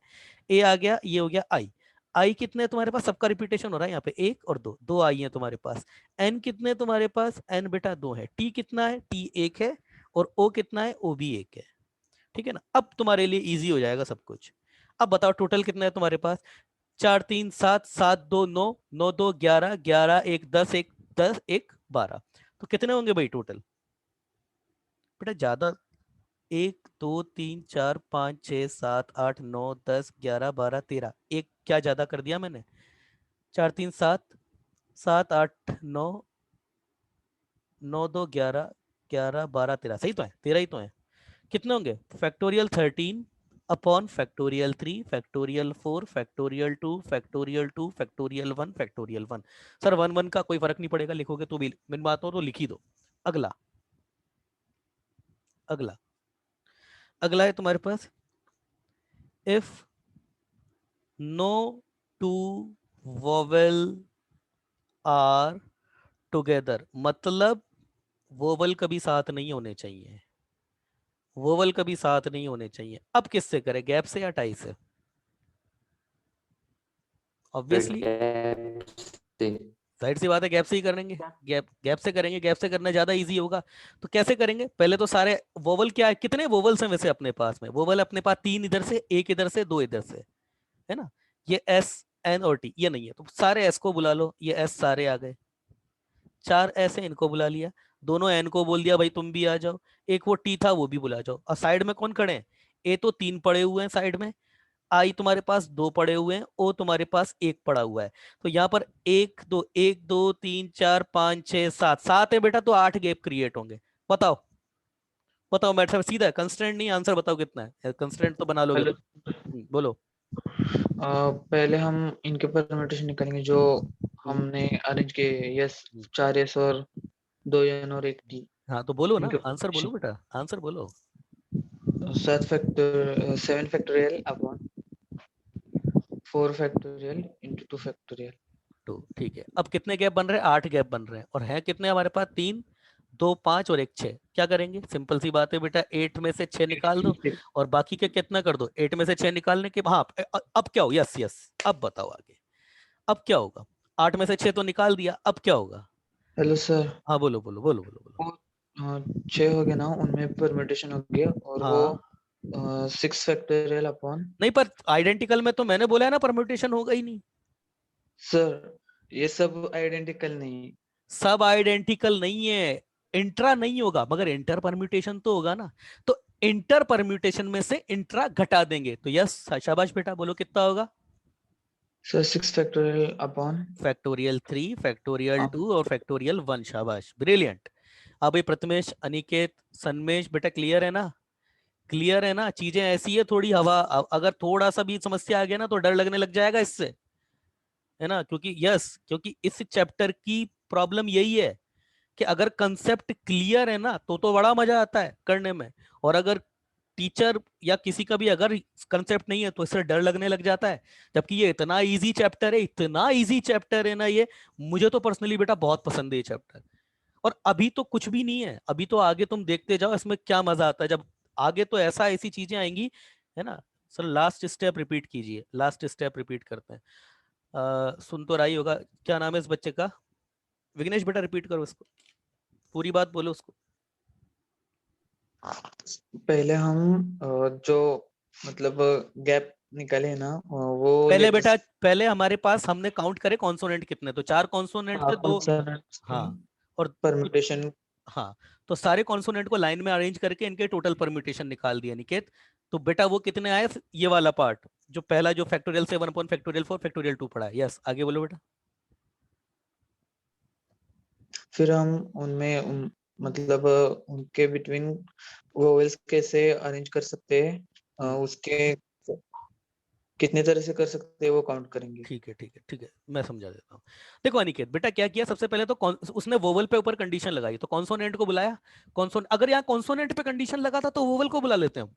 ए आ गया, ये हो गया आई। आई कितने हैं तुम्हारे पास, सबका रिपीटेशन हो रहा है यहाँ पे, 1 और 2, 2 आई है तुम्हारे पास। एन कितने हैं तुम्हारे पास, एन बेटा 2 है। टी कितना है, टी 1 है। और ओ कितना है, ओ भी 1 है। ठीक है ना, अब तुम्हारे लिए इजी हो जाएगा सब कुछ। अब बताओ टोटल कितना है तुम्हारे पास, 4 3 7, 7 2 9, 9 2 11, 11 1 10, 1 10 1 12। तो कितने होंगे भाई टोटल? बेटा ज्यादा, 1 2 3 4 5 6 7 8 9 10 11 12 13, एक क्या ज्यादा कर दिया मैंने? 4 3 7, 7 8 9, 9 2 11, 11 12 13, सही तो है, 13 ही तो है। कितने होंगे, factorial 13 upon factorial 3 factorial 4 factorial 2 factorial 2 factorial 1 factorial 1। Sir 1 1 का कोई फर्क नहीं पड़ेगा, लिखोगे तो भी, मैं बात हो तो लिख ही दो। अगला अगला अगला है तुम्हारे पास, if no two vowel are together, मतलब वोवल कभी साथ नहीं होने चाहिए, वोवल कभी साथ नहीं होने चाहिए। अब किससे करें, गैप से या टाई से? ऑब्वियसली जाहिर सी बात है गैप से ही करेंगे, गैप से करेंगे, गैप से करना ज्यादा इजी होगा। तो कैसे करेंगे, पहले तो सारे वोवल क्या है, कितने वोवल्स हैं वैसे अपने पास में, वोवल अपने पास 3 इधर से, 1 इधर से, 2 इधर से, है ना। ये एस एन और टी ये नहीं है, तो सारे एस को बुला लो, ये एस सारे आ गए, 4 एस है इनको बुला लिया, दोनों एन को बोल दिया भाई तुम भी आ जाओ, एक वो टी था वो भी बुला जाओ। और साइड में कौन खड़े हैं, ए तो 3 पड़े हुए हैं साइड में, आई तुम्हारे पास 2 पड़े हुए हैं, ओ तुम्हारे पास 1 पड़ा हुआ है। तो यहाँ पर 1 2 3 4 5 6 7, 7 है बेटा, तो 8 गैप क्रिएट होंगे। बताओ बताओ मैटर सीधा, कंस्ट्रेंट नहीं, आंसर बताओ कितना है, कंस्ट्रेंट तो बना लोगे हेलो, तुम। बोलो। पहले हम इनके परम्यूटेशन निकालेंगे जो हमने अरेंज किए। यस, 4 यस और 2 एन और 1 टी। हाँ तो बोलो ना, इनके आंसर बोलो परम्यूटेशन बेटा, आंसर बोलो। 7 factorial upon 4 factorial into 2 factorial. तो ठीक है, अब कितने गैप बन रहे हैं? 8 गैप बन रहे हैं, और है कितने हमारे पास? 3, 2 5 और 1 6। क्या करेंगे? सिंपल सी बात है बेटा, 8 में से 6 निकाल दो और बाकी के कितना कर दो? 8 में से 6 निकालने के हाँ अब क्या हो? यस यस, अब बताओ आगे, अब क्या होगा? 8 में से 6 तो निकाल दिया, अब क्या होगा? हेलो सर, हाँ बोलो बोलो बोलो बोलो बोलो। वो 6 हो गया ना, उनमें परम्यूटेशन हो गया और वो हाँ 6 फैक्टोरियल अपॉन। नहीं, पर आइडेंटिकल में तो मैंने बोला है ना, परम्यूटेशन होगा ही नहीं। सर ये सब आइडेंटिकल नहीं। सब आइडेंटिकल नहीं है, इंट्रा नहीं होगा, मगर इंटर परम्यूटेशन तो होगा ना। तो इंटर परम्यूटेशन में से इंट्रा घटा देंगे, तो यस शाबाश बेटा, बोलो कितना होगा? Sir 6 factorial upon. Factorial 3, factorial 2 और फैक्टोरियल 1। शाबाश, ब्रिलियंट। अब ये प्रथमेश, अनिकेत, सन्मेश बेटा, क्लियर है ना? क्लियर है ना? चीजें ऐसी है थोड़ी हवा, अगर थोड़ा सा भी समस्या आ गया ना तो डर लगने लग जाएगा इससे, है ना? क्योंकि यस, क्योंकि इस चैप्टर की प्रॉब्लम यही है कि अगर कंसेप्ट क्लियर है ना तो बड़ा मजा आता है करने में, और अगर टीचर या किसी का भी अगर कंसेप्ट नहीं है तो इससे डर लगने लग जाता है। जबकि ये इतना इजी चैप्टर है, इतना इजी चैप्टर है ना ये, मुझे तो पर्सनली बेटा बहुत पसंद है ये चैप्टर। और अभी तो कुछ भी नहीं है, अभी तो आगे तुम देखते जाओ इसमें क्या मजा आता है, जब आगे तो ऐसा ऐसी चीजें आएंगी, है ना? सर लास्ट स्टेप रिपीट कीजिए, लास्ट स्टेप रिपीट करते हैं। सुन तो रहा ही होगा, क्या नाम है इस बच्चे का? विघ्नेश बेटा रिपीट करो इसको, पूरी बात बोलो उसको। पहले हम जो मतलब गैप निकाले ना वो पहले लेटर। बेटा, पहले हमारे पास हमने काउंट करे कॉन्सोनेंट कितने, तो 4 कॉन्सोनेंट थे, 2। कॉन्सोनेंट्स की हाँ, और कुछ, परम्यूटेशन। हाँ, तो सारे कॉन्सोनेंट को लाइन में अरेंज करके इनके टोटल परम्यूटेशन निकाल दिया निकेत। तो बेटा वो कितने आए? ये वाला पार्ट जो पहला, जो फैक्टोरियल 7 अपॉन फैक्टोरियल 4 फैक्टोरियल 2 पढ़ा है। यस, आगे बोलो बेटा। फिर हम उनमें मतलब उनके बिटवीन वोवेल्स कैसे अरेंज कर सकते हैं, उसके कितने तरह से कर सकते हैं वो काउंट करेंगे। ठीक है ठीक है ठीक है, मैं समझा देता हूँ। देखो अनिकेत बेटा, क्या किया सबसे पहले तो उसने वोवल पे ऊपर कंडीशन लगाई, तो कॉन्सोनेंट को बुलाया। कॉन्सोनेंट, अगर यहाँ कॉन्सोनेंट पे कंडीशन लगा था तो वोवल को बुला लेते हैं हम।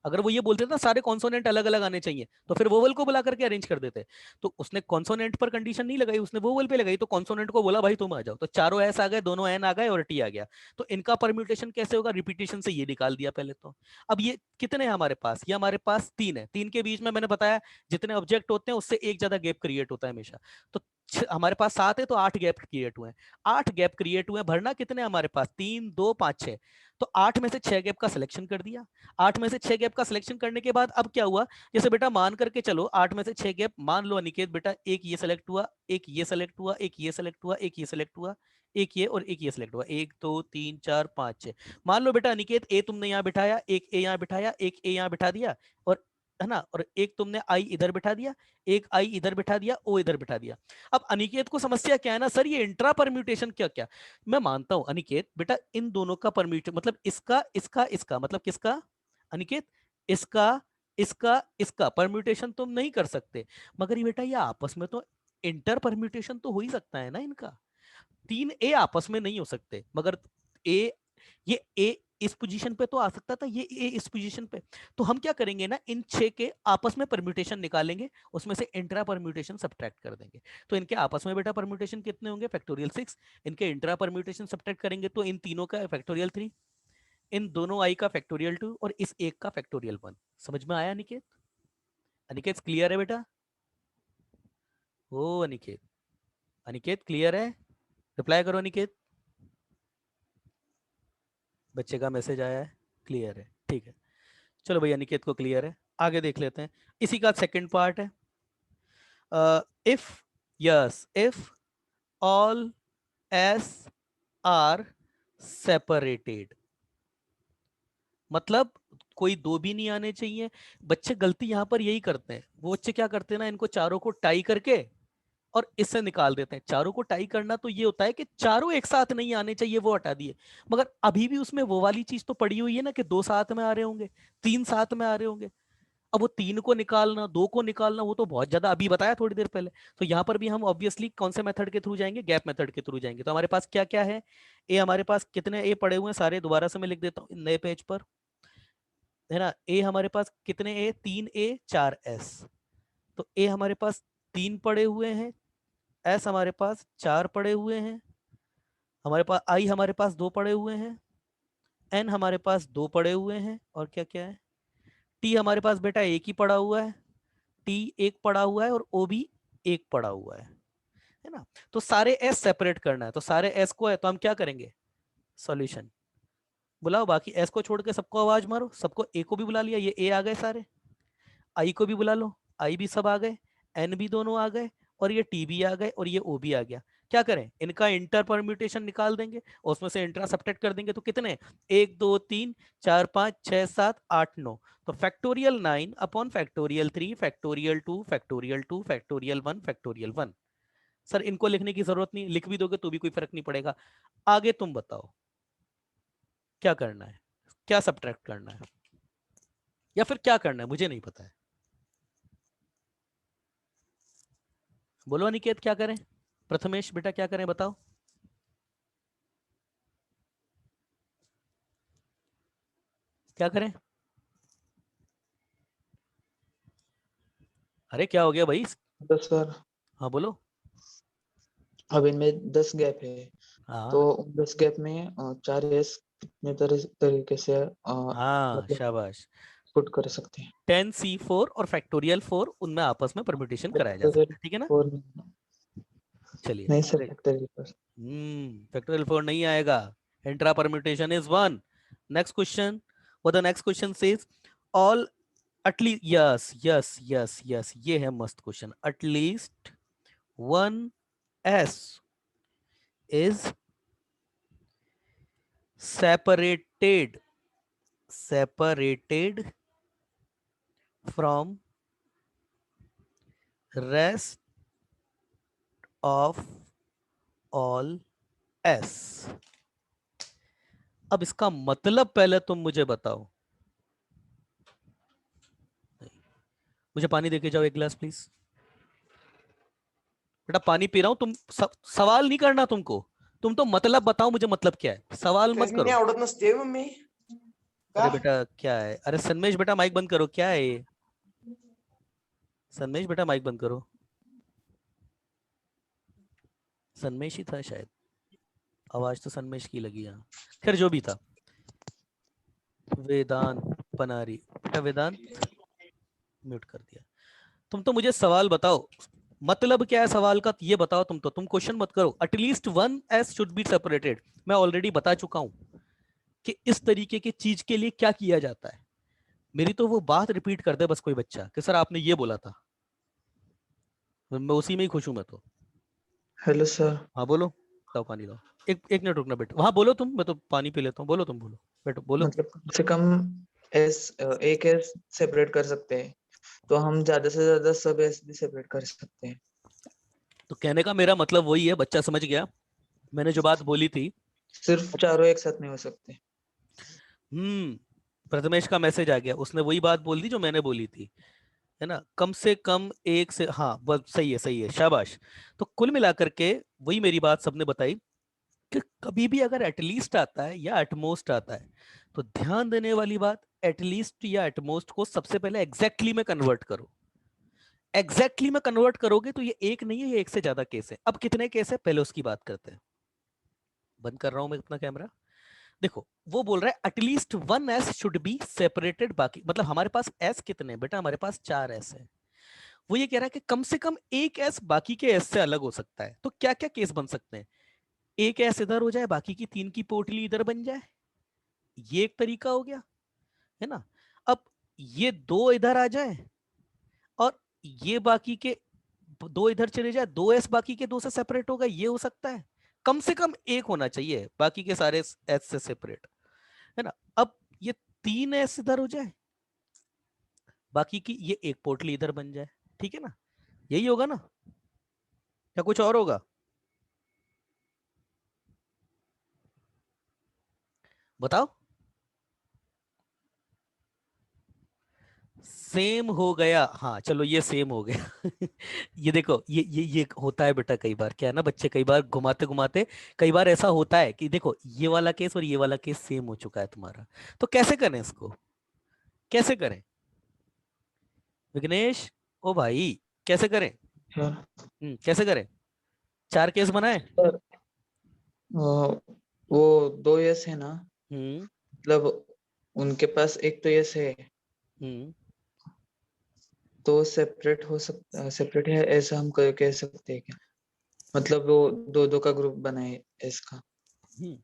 अगर वो ये बोलते थे ना सारे कॉन्सोनेंट अलग अलग आने चाहिए, तो फिर वोवल को बुला करके अरेंज कर देते। तो उसने कॉन्सोनेंट पर कंडीशन नहीं लगाई, उसने वोवल पे लगाई, तो कॉन्सोनेंट को बोला भाई तुम आ जाओ, तो चारों एस आ गए, दोनों एन आ गए और टी आ गया। तो इनका परम्यूटेशन कैसे होगा? रिपीटेशन से ये निकाल दिया पहले तो। अब ये कितने हैं हमारे पास? ये हमारे पास 3 है, 3 के बीच में मैंने बताया जितने ऑब्जेक्ट होते हैं उससे एक ज्यादा गैप क्रिएट होता है हमेशा। तो हमारे पास 7 है, तो 8 गैप क्रिएट हुए हैं। 8 गैप क्रिएट हुए हैं, भरना कितने हमारे पास? 3 2 5 6। तो 8 में से 6 गैप का सिलेक्शन कर दिया। 8 में से 6 गैप का सिलेक्शन करने के बाद अब क्या हुआ? जैसे बेटा मान करके चलो, 8 में से 6 गैप मान लो अनिकेत बेटा, एक ये सेलेक्ट हुआ, एक ये सेलेक्ट हुआ, एक ये सेलेक्ट हुआ, एक ये सेलेक्ट हुआ, एक ये और एक ये सेलेक्ट हुआ, 1 2 3 4 5 6। मान लो बेटा अनिकेत, ए तुमने यहाँ बिठाया, एक ए यहाँ बिठाया, एक ए यहाँ बिठा दिया, और है ना, और एक तुमने आई इधर बिठा दिया, एक आई इधर बिठा दिया, ओ इधर बिठा दिया। अब अनिकेत को समस्या क्या है ना, सर ये इंट्रा परम्यूटेशन क्या क्या? मैं मानता हूं अनिकेत बेटा, इन दोनों का परम्यूटेशन मतलब इसका इसका इसका मतलब किसका अनिकेत? इसका इसका इसका परम्यूटेशन तुम नहीं कर सकते, मगर ये बेटा ये आपस में तो इंटर परम्यूटेशन तो हो ही सकता है ना इनका। 3 ए आपस में नहीं हो सकते, मगर ए, ये ए इस पोजीशन पे तो आ सकता था, ये ए इस पोजीशन पे। तो हम क्या करेंगे ना, इन 6 के आपस में परम्यूटेशन निकालेंगे, उसमें से इंट्रा परम्यूटेशन सब्ट्रैक्ट कर देंगे। तो इनके आपस में बेटा परम्यूटेशन कितने होंगे? फैक्टोरियल 6। इनके इंट्रा परम्यूटेशन सब्ट्रैक्ट करेंगे तो इन तीनों का फैक्टोरियल 3, इन दोनों आई का फैक्टोरियल 2 और इस एक का फैक्टोरियल 1। समझ में आया अनिकेत? अनिकेत क्लियर है बेटा? ओ अनिकेत, अनिकेत क्लियर है? रिप्लाई करो अनिकेत। बच्चे का मैसेज आया है, क्लियर है, ठीक है। चलो भैया अनिकेत को क्लियर है, आगे देख लेते हैं। इसी का सेकंड पार्ट है, if yes if all S R separated, मतलब कोई दो भी नहीं आने चाहिए। बच्चे गलती यहां पर यही करते हैं, वो बच्चे क्या करते हैं ना, इनको चारों को टाई करके और इससे निकाल देते हैं। चारों को टाई करना तो ये होता है कि चारों एक साथ नहीं आने चाहिए, वो हटा दिए, मगर अभी भी उसमें वो वाली चीज तो पड़ी हुई है ना कि 2 साथ में आ रहे होंगे, 3 साथ में आ रहे होंगे। अब वो 3 को निकालना, 2 को निकालना, वो तो बहुत ज्यादा, अभी बताया थोड़ी देर पहले। तो यहाँ पर भी हम ऑब्वियसली कौन से मेथड के थ्रू जाएंगे, गैप मेथड के थ्रू जाएंगे। तो हमारे पास क्या क्या है, ए हमारे पास कितने ए पड़े हुए हैं सारे, दोबारा से मैं लिख देता हूँ नए पेज पर, है ना। ए हमारे पास कितने ए, 3 ए 4 एस। तो ए हमारे पास 3 पड़े हुए हैं, एस हमारे पास 4 पड़े हुए हैं, हमारे पास आई हमारे पास 2 पड़े हुए हैं, एन हमारे पास 2 पड़े हुए हैं, और क्या क्या है, टी हमारे पास बेटा एक ही पड़ा हुआ है, टी एक पड़ा हुआ है, और ओ भी एक पड़ा हुआ है ना। तो सारे एस सेपरेट करना है, तो सारे एस को है तो हम क्या करेंगे, सॉल्यूशन बुलाओ, बाकी एस को छोड़ के सबको आवाज मारो, सबको ए को भी बुला लिया, ये ए आ गए सारे, आई को भी बुला लो, आई भी सब आ गए, एन भी दोनों आ गए, और ये टी भी आ गए, और ये ओ भी आ गया। क्या करें, इनका इंटर परम्यूटेशन निकाल देंगे और उसमें से इंट्रा सब्ट्रैक्ट कर देंगे। तो कितने, 1 2 3 4 5 6 7 8 9, तो factorial 9 upon factorial 3 factorial 2 factorial 2 factorial 1 factorial 1। Sir इनको लिखने की जरूरत नहीं, लिख भी दोगे तो भी कोई फर्क नहीं पड़ेगा। आगे तुम बताओ क्या करना है, क्या सब्ट्रैक्ट करना है, या फिर क्या करना है, मुझे नहीं पता है। बोलो अनिकेत क्या करें, प्रथमेश बेटा क्या करें बताओ। क्या करें, अरे क्या हो गया भाई। तो सर हाँ बोलो। अब इनमें 10 गैप है, तो हाँ उन 10 गैप में 4 एस कितने तरीके से हाँ मतलब शाबाश, पुट कर सकते हैं। 10C4 और फैक्टोरियल 4 उनमें आपस में परम्यूटेशन कराया जा सकता फैक्टोरियल है, ठीक है ना। 4 चलिए नहीं सर, आगे। फैक्टोरियल 4। फैक्टोरियल 4 नहीं आएगा, intra permutation is 1। Next question, what the next question says, all at least, yes yes yes yes, ये है मस्त question, at least 1s is separated from rest of all s। अब इसका मतलब पहले तुम मुझे बताओ। मुझे पानी देके जाओ एक गिलास प्लीज। बेटा पानी पी रहा हूं, तुम सवाल नहीं करना तुमको, तुम तो मतलब बताओ मुझे, मतलब क्या है, सवाल मत करो। आवडत नसते मम्मी अरे बेटा क्या है, अरे सन्मेश बेटा माइक बंद करो, क्या है ये, सन्मेश बेटा माइक बंद करो। सन्मेश ही था शायद, आवाज तो सन्मेश की लगी यहाँ। खैर जो भी था, वेदांत पनारी, बेटा वेदांत म्यूट कर दिया। तुम तो मुझे सवाल बताओ, मतलब क्या है सवाल का ये बताओ। तुम क्वेश्चन मत करो, at least 1s should be separated. मैं ऑलरेडी बता चुका हूं कि इस तरीके की चीज के लिए क्या किया जाता है। मेरी तो वो बात रिपीट कर दे बस कोई बच्चा कि सर आपने ये बोला था, मैं उसी में ही खुश हूं मैं तो। Hello sir. हाँ बोलो, लाओ पानी लाओ। एक मिनट रुकना बेटा, वहां बोलो तुम, मैं तो पानी पी लेता हूँ, बोलो तुम, बोलो बेटा बोलो। मतलब कम से कम एक एस सेपरेट कर सकते हैं, तो हम ज्यादा से ज्यादा सब एस भी सेपरेट कर सकते हैं। तो कहने का मेरा मतलब वही है, बच्चा समझ गया मैंने जो बात बोली थी। सिर्फ चारों एक साथ नहीं हो सकते। प्रथमेश का मैसेज आ गया, उसने वही बात बोल दी जो मैंने बोली थी, है ना, कम से कम एक से, हाँ बस सही है शाबाश। तो कुल मिलाकर के वही मेरी बात सबने बताई कि कभी भी अगर एटलीस्ट आता है या एटमोस्ट आता है, तो ध्यान देने वाली बात, एटलीस्ट या एटमोस्ट को सबसे पहले एग्जैक्टली में कन्वर्ट करो। एग्जैक्टली में कन्वर्ट करोगे तो ये एक नहीं है, ये एक से ज्यादा केस है। अब कितने केस है पहले उसकी बात करते हैं। बंद कर रहा हूं मैं अपना कैमरा। देखो वो बोल रहा है at least 1s should be separated, बाकी मतलब हमारे पास s कितने बेटा, हमारे पास 4s है। वो ये कह रहा है कि कम से कम एक s बाकी के s से अलग हो सकता है। तो क्या क्या केस बन सकते हैं, एक s इधर हो जाए, बाकी की 3 की पोटली इधर बन जाए, ये एक तरीका हो गया, है ना। अब ये 2 इधर आ जाए और ये बाकी के 2 इधर चले जाए, 2s बाकी के 2 से सेपरेट होगा, ये हो सकता है। कम से कम एक होना चाहिए बाकी के सारे s से सेपरेट, है ना। अब ये 3s इधर हो जाए, बाकी की ये एक पोटली इधर बन जाए, ठीक है ना, यही होगा ना। क्या कुछ और होगा? बताओ। सेम हो गया, हाँ चलो ये सेम हो गया। ये देखो, ये होता है बेटा कई बार, क्या है ना बच्चे, कई बार घुमाते घुमाते कई बार ऐसा होता है कि देखो ये वाला केस और ये वाला केस सेम हो चुका है तुम्हारा। तो कैसे करें इसको, कैसे करें विघ्नेश? ओ भाई, कैसे करें? सर कैसे करें? 4 केस बनाए। सर, वो 2 यस है ना, हम्म मतलब उनके पास एक तो यस है, हम्म तो सेपरेट हो सकता, सेपरेट है ऐसा हम कह सकते हैं क्या? मतलब वो दो दो का ग्रुप बनाए इसका। हम्म।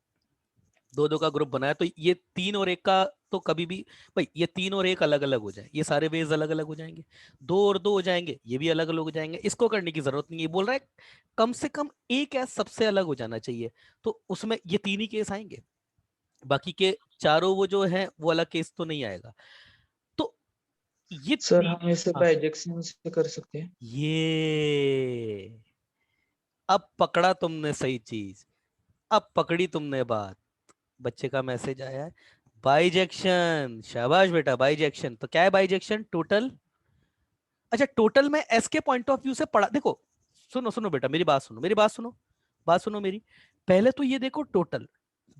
2-2 का ग्रुप बनाया तो ये 3 और 1 का तो कभी भी, भाई ये 3 और 1 अलग अलग हो जाए, ये सारे वेज अलग अलग हो जाएंगे। 2 और 2 हो जाएंगे, ये भी अलग अलग हो जाएंगे, इसको करने की जरूरत नहीं है। बोल रहा है कम से कम एक ऐसा सबसे अलग हो जाना चाहिए, तो उसमें ये 3 ही केस आएंगे, बाकी के चारों वो जो है वो वाला केस तो नहीं आएगा। तो ये सर हम इसे हाँ, बाइजेक्शन से कर सकते हैं। ये अब पकड़ा तुमने सही चीज, अब पकड़ी तुमने बात। बच्चे का मैसेज आया है, बाइजेक्शन, शाबाश बेटा बाइजेक्शन। तो क्या है बाइजेक्शन? टोटल, अच्छा टोटल में एस के पॉइंट ऑफ व्यू से पढ़ा, देखो सुनो सुनो बेटा, मेरी बात सुनो, मेरी बात सुनो, बात सुनो मेरी। पहले तो ये देखो टोटल,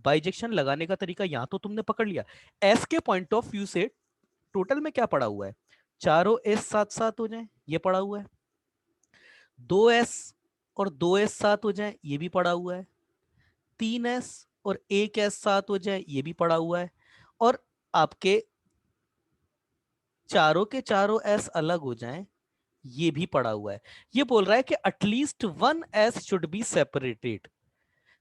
बाइजेक्शन लगाने का तरीका यहां तो तुमने पकड़ लिया। एस के पॉइंट ऑफ व्यू से टोटल में क्या पड़ा हुआ है? चारों एस साथ साथ हो जाए, ये पड़ा हुआ है। 2s और 2s साथ हो जाए, ये भी पड़ा हुआ है। 3s और 1s साथ हो जाए, ये भी पड़ा हुआ है। और आपके चारों के चारों एस अलग हो जाएं, ये भी पड़ा हुआ है। ये बोल रहा है कि at least 1s should be separated,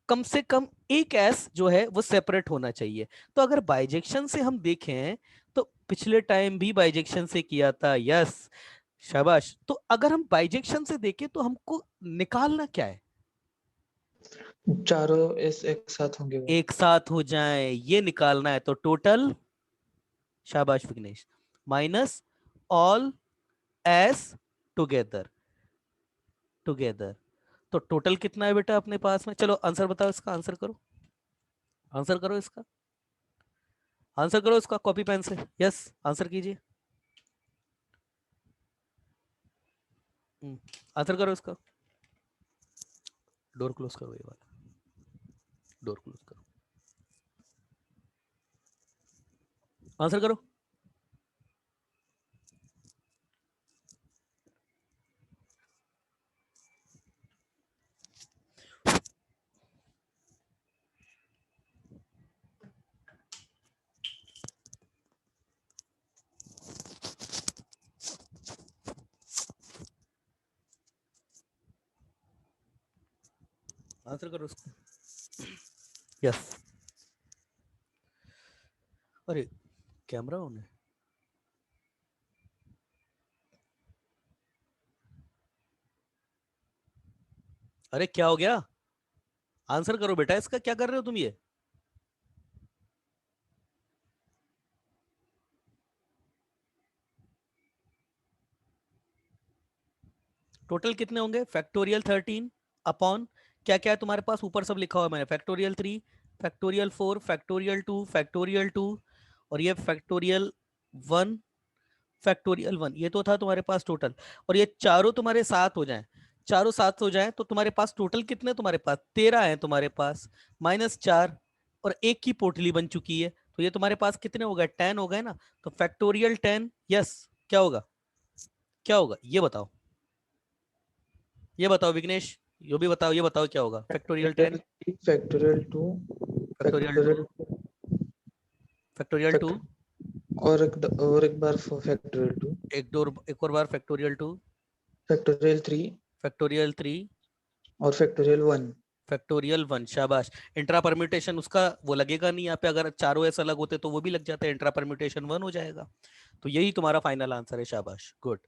कम से कम एक एस जो है वो सेपरेट होना चाहिए। तो अगर बाइजेक्शन से हम देखें तो पिछले टाइम भी बाइजेक्शन से किया था, यस शाबाश। तो अगर हम बाइजेक्शन से देखें तो हमको निकालना क्या है? चारों एस एक साथ होंगे वो। एक साथ हो जाएं, ये निकालना है। तो टोटल, शाबाश Vighnesh, minus all S together, together. तो टोटल कितना है बेटा अपने पास में? चलो आंसर बताओ इसका, आंसर करो, आंसर करो इसका, आंसर करो इसका कॉपी पेन से, यस आंसर कीजिए। आंसर करो इसका, डोर क्लोज करो, ये वाला डोर क्लोज करो, आंसर करो। आंसर करो इसका, यस। अरे कैमरा ऑन है? अरे क्या हो गया? आंसर करो बेटा इसका, क्या कर रहे हो तुम ये? टोटल कितने होंगे? फैक्टोरियल 13 अपॉन क्या क्या है तुम्हारे पास ऊपर, सब लिखा हुआ है मैंने, फैक्टोरियल 3, फैक्टोरियल 4, फैक्टोरियल 2, फैक्टोरियल 2, और ये फैक्टोरियल 1, फैक्टोरियल 1, ये तो था तुम्हारे पास टोटल। और ये चारों तुम्हारे साथ हो जाएं, चारों साथ हो जाएं तो तुम्हारे पास टोटल कितने, तुम्हारे पास 13 है तुम्हारे पास, -4, और एक की पोटली बन चुकी है, तो ये तुम्हारे पास कितने हो गए? 10 हो गए ना। तो फैक्टोरियल 10, यस। क्या होगा, क्या होगा ये बताओ, ये बताओ विघ्नेश, यो भी बताओ, ये बताओ क्या होगा factorial 10, factorial 2, factorial 2, factorial factorial 2, और एक बार फैक्टोरियल 2, एक और बार फैक्टोरियल 2, फैक्टोरियल 3 फैक्टोरियल 3, और फैक्टोरियल 1। फैक्टोरियल 1, शाबाश। इंट्रा परम्यूटेशन उसका वो लगेगा नहीं यहाँ पे, अगर चारों ऐसा अलग होते तो वो भी लग जाते, इंट्रा परम्यूटेशन 1 हो जाएगा। तो यही तुम्हारा फाइनल आंसर है, शाबाश, गुड।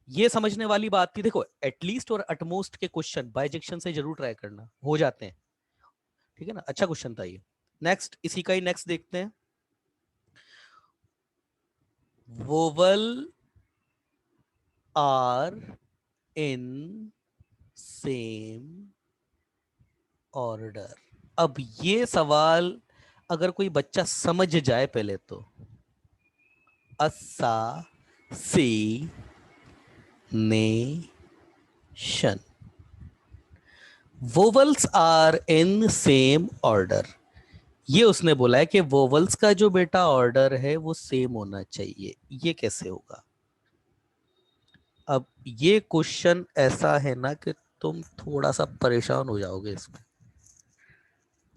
ये समझने वाली बात थी। देखो एटलीस्ट और अटमोस्ट के क्वेश्चन बाइजेक्शन से जरूर ट्राई करना, हो जाते हैं, ठीक है ना। अच्छा क्वेश्चन था ये। नेक्स्ट, इसी का ही नेक्स्ट देखते हैं। Vowel are in same order. अब ये सवाल अगर कोई बच्चा समझ जाए पहले तो, assassination, vowels are in same order। ये उसने बोला है कि वोवल्स का जो बेटा ऑर्डर है वो सेम होना चाहिए। ये कैसे होगा? अब ये क्वेश्चन ऐसा है ना कि तुम थोड़ा सा परेशान हो जाओगे इसमें।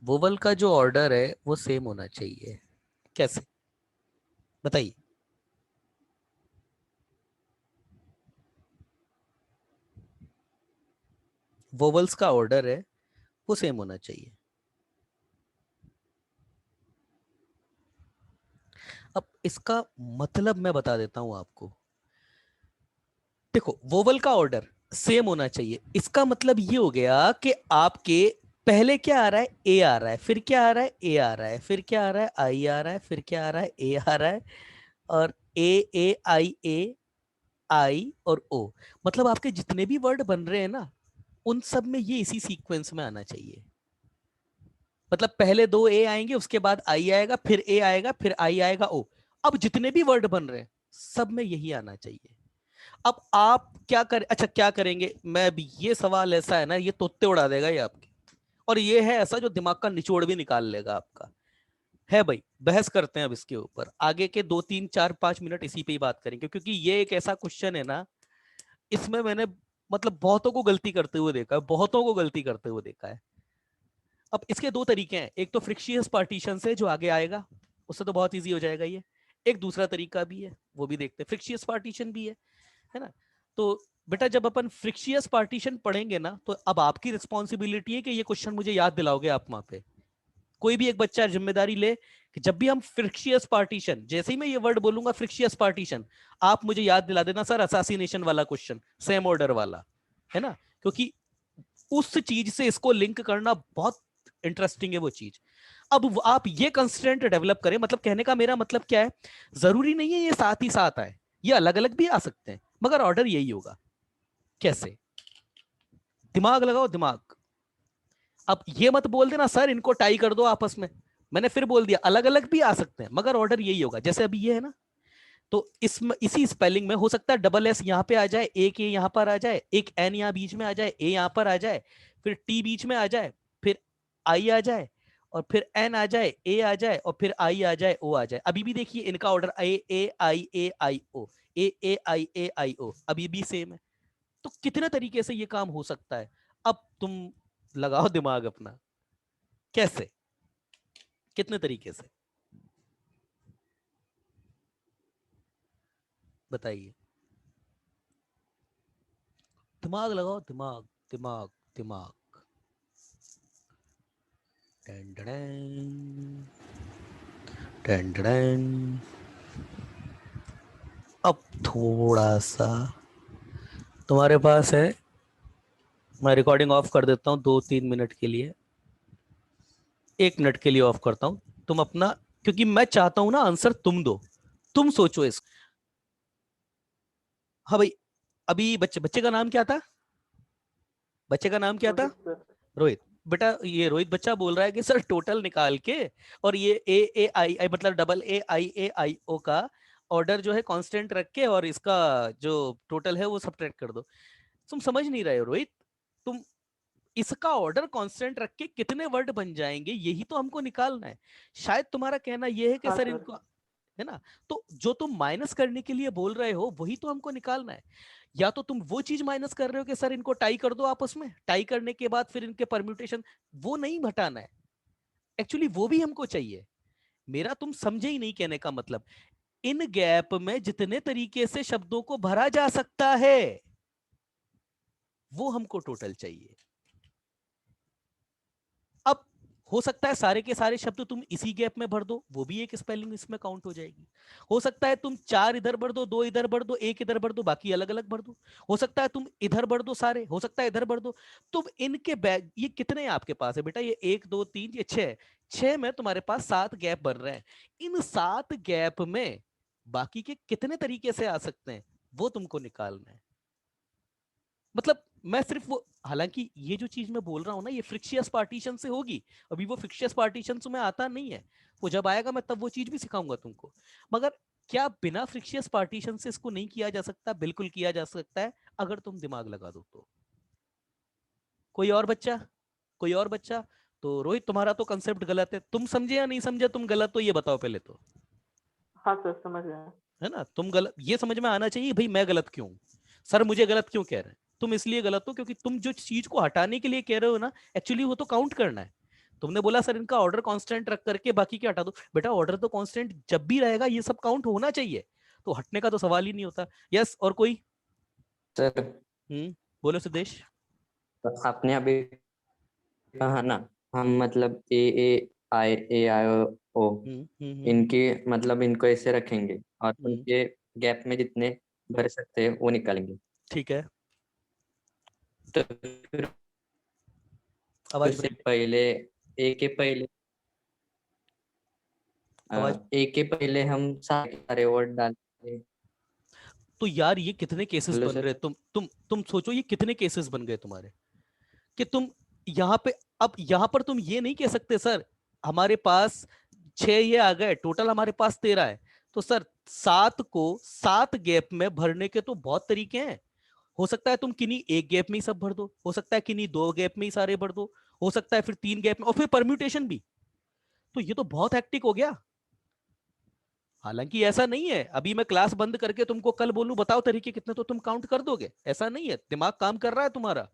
वोवल का जो ऑर्डर है वो सेम होना चाहिए, कैसे बताइए? वोवल्स का ऑर्डर है वो सेम होना चाहिए। अब इसका मतलब मैं बता देता हूं आपको। देखो, वोवल का ऑर्डर सेम होना चाहिए, इसका मतलब ये हो गया कि आपके पहले क्या आ रहा है? ए आ रहा है, फिर क्या आ रहा है? ए आ रहा है, फिर क्या आ रहा है? आई आ रहा है, फिर क्या आ रहा है? ए आ रहा है, और ए आई और ओ। मतलब आपके जितने भी वर्ड बन रहे हैं ना, उन सब में ये इसी सीक्वेंस में आना चाहिए। मतलब पहले दो ए आएंगे, उसके बाद आई आएगा, फिर ए आएगा, फिर आई आएगा, ओ। अब जितने भी वर्ड बन रहे हैं सब में यही आना चाहिए। अब आप क्या करें? अच्छा, क्या करेंगे? मैं अभी, ये सवाल ऐसा है ना, ये तोते उड़ा देगा ये आपके, और ये है ऐसा जो दिमाग का निचोड़ भी निकाल लेगा आपका। है भाई, बहस करते हैं अब इसके ऊपर। आगे के 2 3 4 5 मिनट इसी पे ही बात करेंगे, क्योंकि ये एक ऐसा क्वेश्चन है ना, इसमें मैंने मतलब बहुतों को गलती करते हुए देखा है, बहुतों को गलती करते हुए देखा है। अब इसके दो तरीके हैं, एक तो फ्रिक्शियस पार्टीशन से जो आगे आएगा, उससे तो बहुत इजी हो जाएगा ये। एक दूसरा तरीका भी है, वो भी देखते हैं, फ्रिक्शियस पार्टीशन भी है ना। तो बेटा, जब अपन फ्रिक्शियस पार्टीशन पढ़ेंगे ना, तो अब आपकी रिस्पॉन्सिबिलिटी है कि ये क्वेश्चन मुझे याद दिलाओगे आप वहां पे। कोई भी एक बच्चा जिम्मेदारी ले कि जब भी हम फ्रिक्शियस पार्टीशन, जैसे ही मैं ये वर्ड बोलूंगा फ्रिक्शियस पार्टीशन, आप मुझे याद दिला देना सर असैसिनेशन वाला क्वेश्चन, सेम ऑर्डर वाला, है ना। क्योंकि उस चीज से इसको लिंक करना बहुत इंटरेस्टिंग है वो चीज। अब आप ये कंस्ट्रेंट डेवलप करें, मतलब कहने का मेरा मतलब क्या है, जरूरी नहीं है ये साथ ही साथ आए, ये अलग अलग भी आ सकते हैं, मगर ऑर्डर यही होगा। कैसे? दिमाग लगाओ, दिमाग। अब ये मत बोल देना सर इनको टाई कर दो आपस में, मैंने फिर बोल दिया अलग अलग भी आ सकते हैं, मगर ऑर्डर यही होगा। जैसे अभी ये है ना, तो इसमें इसी स्पेलिंग में हो सकता है डबल एस यहां पे आ जाए, एक ए यहां पर आ जाए, एक एन यहां बीच में आ जाए, ए यहां पर आ जाए, फिर टी बीच में आ जाए, फिर आई आ जाए, और फिर एन आ जाए, ए आ जाए, और फिर आई आ जाए, ओ आ जाए। अभी भी देखिए इनका ऑर्डर ए आई ओ, ए आई ओ, अभी भी सेम है। तो कितने तरीके से ये काम हो सकता है? अब तुम लगाओ दिमाग अपना, कैसे, कितने तरीके से, बताइए। दिमाग लगाओ, दिमाग, दिमाग, दिमाग। Done done done done. अब थोड़ा सा तुम्हारे पास है, मैं रिकॉर्डिंग ऑफ कर देता हूँ 2 3 मिनट के लिए, 1 मिनट के लिए ऑफ करता हूँ। तुम अपना, क्योंकि मैं चाहता हूं ना आंसर तुम दो, तुम सोचो इस। हाँ भाई, अभी बच्चे, बच्चे का नाम क्या था? बच्चे का नाम क्या था? रोहित सर। रोहित। बेटा, ये रोहित बच्चा बोल रहा है कि सर टोटल निकाल के, और ये ए आई आई मतलब डबल ए आई ओ का ऑर्डर जो है कांस्टेंट रख के, और इसका जो टोटल है वो सब्ट्रैक्ट कर दो। तुम समझ नहीं रहे हो रोहित। तुम इसका ऑर्डर कांस्टेंट रख के कितने वर्ड बन जाएंगे, यही तो हमको निकालना है। शायद तुम्हारा कहना यह है कि हाँ सर सर। इनको, है ना। तो जो तुम माइनस करने के लिए बोल रहे हो वही तो हमको निकालना है। या तो तुम वो चीज माइनस कर रहे हो कि सर इनको टाई कर दो आपस में, टाई करने के बाद फिर इनके परम्यूटेशन, वो नहीं हटाना है। एक्चुअली वो भी हमको चाहिए। मेरा तुम समझे ही नहीं कहने का मतलब, इन गैप में जितने तरीके से शब्दों को भरा जा सकता है वो हमको टोटल चाहिए। अब हो सकता है सारे के सारे शब्द तुम इसी गैप में भर दो, वो भी एक स्पेलिंग इसमें काउंट हो जाएगी। हो सकता है तुम 4 इधर भर दो, 2 इधर भर दो, 1 इधर भर दो, बाकी अलग अलग भर दो। हो सकता है तुम इधर भर दो सारे, हो सकता है इधर भर दो। तुम इनके बैग, ये कितने हैं आपके पास है बेटा? ये 1 2 3, ये 6, 6 में तुम्हारे पास 7 गैप बन रहे हैं। इन 7 गैप में बाकी के कितने तरीके से आ सकते हैं वो तुमको निकालना है। मतलब मैं सिर्फ वो, हालांकि ये जो चीज मैं बोल रहा हूँ ना, ये फ्रिक्शियस पार्टीशन से होगी। अभी वो फ्रिक्शियस पार्टीशन में आता नहीं है, वो जब आएगा मैं तब वो चीज भी सिखाऊंगा तुमको। मगर क्या बिना फ्रिक्शियस पार्टीशन से इसको नहीं किया जा सकता? बिल्कुल किया जा सकता है, अगर तुम दिमाग लगा दो तो। कोई और बच्चा, कोई और बच्चा? तो रोहित तुम्हारा तो कंसेप्ट गलत है, तुम समझे या नहीं समझे? तुम गलत तो ये बताओ पहले तो, हाँ सर समझ गए। है ना? तुम गलत, ये समझ में आना चाहिए भाई मैं गलत क्यों हूं, सर मुझे गलत क्यों कह रहे हैं। तुम इसलिए गलत हो क्योंकि तुम जो चीज को हटाने के लिए कह रहे हो ना, एक्चुअली वो तो काउंट करना है। तुमने बोला सर इनका ऑर्डर कांस्टेंट रख करके बाकी क्या हटा दो। बेटा ऑर्डर तो कांस्टेंट जब भी रहेगा ये सब काउंट होना चाहिए, तो हटने का तो सवाल ही नहीं होता। यस, और कोई? सर बोलो सिद्धेश। आपने अभी कहा ना, हम मतलब ए आई ओ इनके मतलब इनको ऐसे रखेंगे और उनके गैप में जितने भर सकते हैं वो निकालेंगे। ठीक है, तो फिर आवाज उससे ब्रेक, पहले ए के पहले आवाज। ए के पहले हम सारे वर्ड डालते। तो यार ये कितने केसेस हेलो बन सर। रहे? तुम सोचो ये कितने केसेस बन गए तुम्हारे, कि तुम यहाँ पे, अब यहाँ पर तुम ये नहीं कह सकते सर हमारे पास 6 ये आ गए, टोटल हमारे पास 13 है। तो सर 7 को 7 गैप में भरने के तो बहुत तरीके हैं। हो सकता है तुम किन्हीं एक गैप में ही सब भर दो, हो सकता है किन्हीं 2 गैप में ही सारे भर दो, हो सकता है फिर 3 गैप में, और फिर परम्यूटेशन भी। तो ये तो बहुत हेक्टिक हो गया। हालांकि ऐसा नहीं है अभी मैं क्लास बंद करके तुमको कल बोलूं बताओ तरीके कितने, तो तुम काउंट कर दोगे, ऐसा नहीं है। दिमाग काम कर रहा है तुम्हारा,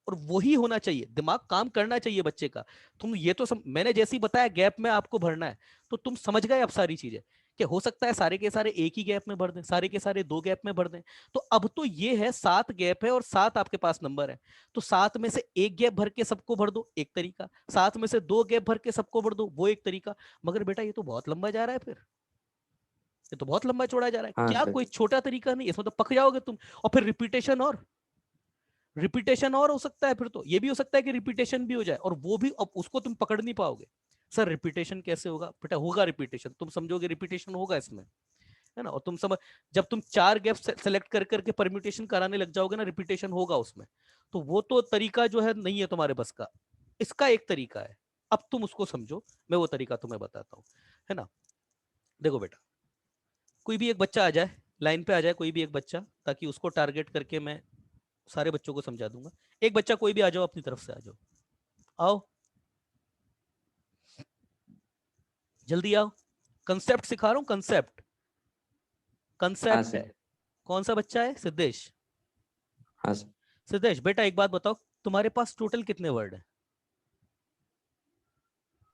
और वही होना चाहिए, दिमाग काम करना चाहिए बच्चे का। तुम ये तो मैंने जैसे ही बताया गैप में आपको भरना है, तो तुम समझ गए अब सारी चीजें, कि हो सकता है सारे के सारे एक ही गैप में भर दें, सारे के सारे 2 गैप में भर दें। तो अब तो ये है 7 गैप है और 7 आपके पास नंबर है, तो 7 में से एक गैप भर के सबको भर दो, एक तरीका। 7 में से 2 गैप भर के सबको भर दो, वो एक तरीका। मगर बेटा ये तो बहुत लंबा जा रहा है, फिर ये तो बहुत लंबा चौड़ा जा रहा है। हाँ क्या सर। कोई छोटा तरीका नहीं, इसमें तो पक जाओगे तुम। और फिर रिपीटेशन, और रिपीटेशन और हो सकता है, फिर तो ये भी हो सकता है कि रिपीटेशन भी हो जाए, और वो भी अब उसको तुम पकड़ नहीं पाओगे। सर रिपीटेशन कैसे होगा? बेटा होगा रिपीटेशन, तुम समझोगे रिपीटेशन होगा इसमें, है ना? और तुम समझ, जब तुम 4 गैप सेलेक्ट कर करके परम्यूटेशन कराने लग जाओगे ना, रिपीटेशन होगा उसमें। तो वो तो तरीका जो है नहीं है तुम्हारे बस का। इसका एक तरीका है, अब तुम उसको समझो, मैं वो तरीका तुम्हें बताता हूँ, है ना? देखो बेटा, कोई भी एक बच्चा आ जाए, लाइन पे आ जाए कोई भी एक बच्चा, ताकि उसको टारगेट करके मैं सारे बच्चों को समझा दूंगा। एक बच्चा कोई भी आ जाओ, अपनी तरफ से आ जाओ, आओ, जल्दी आओ। कंसेप्ट सिखा रहा हूं, कंसेप्ट, हाँ कंसेप्ट है। सर। कौन सा बच्चा है? सिद्धेश। हाँ सर। सिद्धेश बेटा एक बात बताओ, तुम्हारे पास टोटल कितने वर्ड है?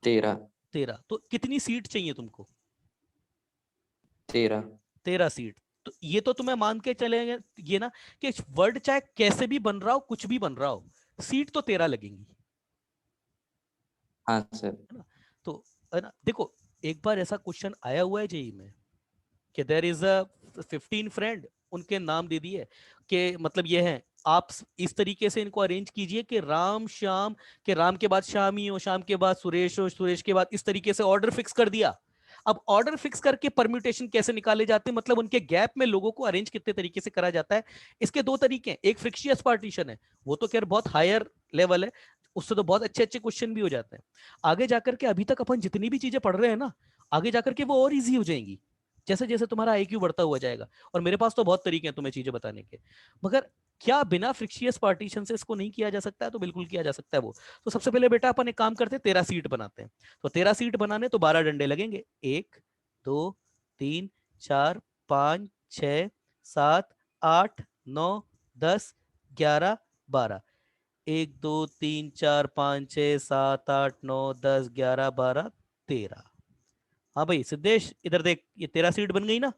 13। 13। तो कितनी सीट चाहिए तुमको? 13। 13 सीट। तो ये तो तुम्हें मान के चलेंगे ये ना, कि वर्ड चाहे कैसे भी बन रहा हो, कुछ भी बन रहा हो, सीट तो 13 लगेंगी, हाँ सर। है ना? तो है ना, देखो एक बार ऐसा क्वेश्चन आया हुआ है जेई में, कि देयर इज अ 15 फ्रेंड, उनके नाम दे दिए, कि मतलब ये है, आप इस तरीके से इनको अरेंज कीजिए कि राम श्याम, के राम के बाद श्यामी हो, श्याम के बाद सुरेश हो, सुरेश के बाद, इस तरीके से ऑर्डर फिक्स कर दिया। अब ऑर्डर फिक्स करके परम्यूटेशन कैसे निकाले जाते हैं, मतलब उनके गैप में लोगों को अरेंज कितने तरीके से करा जाता है, इसके 2 तरीके हैं। एक फ्रिक्शियस पार्टीशन है, वो तो खैर बहुत हायर लेवल है, उससे तो बहुत अच्छे अच्छे क्वेश्चन भी हो जाते हैं। आगे जाकर के अभी तक अपन जितनी भी चीजें पढ़ रहे हैं ना, आगे जाकर के वो और इजी हो जाएंगी, जैसे जैसे तुम्हारा आईक्यू बढ़ता हुआ जाएगा। और मेरे पास तो बहुत तरीके हैं तुम्हें चीजें बताने के। मगर क्या बिना फ्रिक्शियस पार्टीशन से इसको नहीं किया जा सकता है? तो बिल्कुल किया जा सकता है वो। तो सबसे पहले बेटा अपन एक काम करते हैं, 13 सीट बनाते हैं। तो 13 सीट बनाने तो 12 डंडे लगेंगे, 1 2 3 4 5 6 7 8 9 10 11 12, 1 2 3 4 5 6 7 8 9 10 11 12 13। हाँ भाई सिद्धेश इधर देख, ये 13 सीट बन गई ना?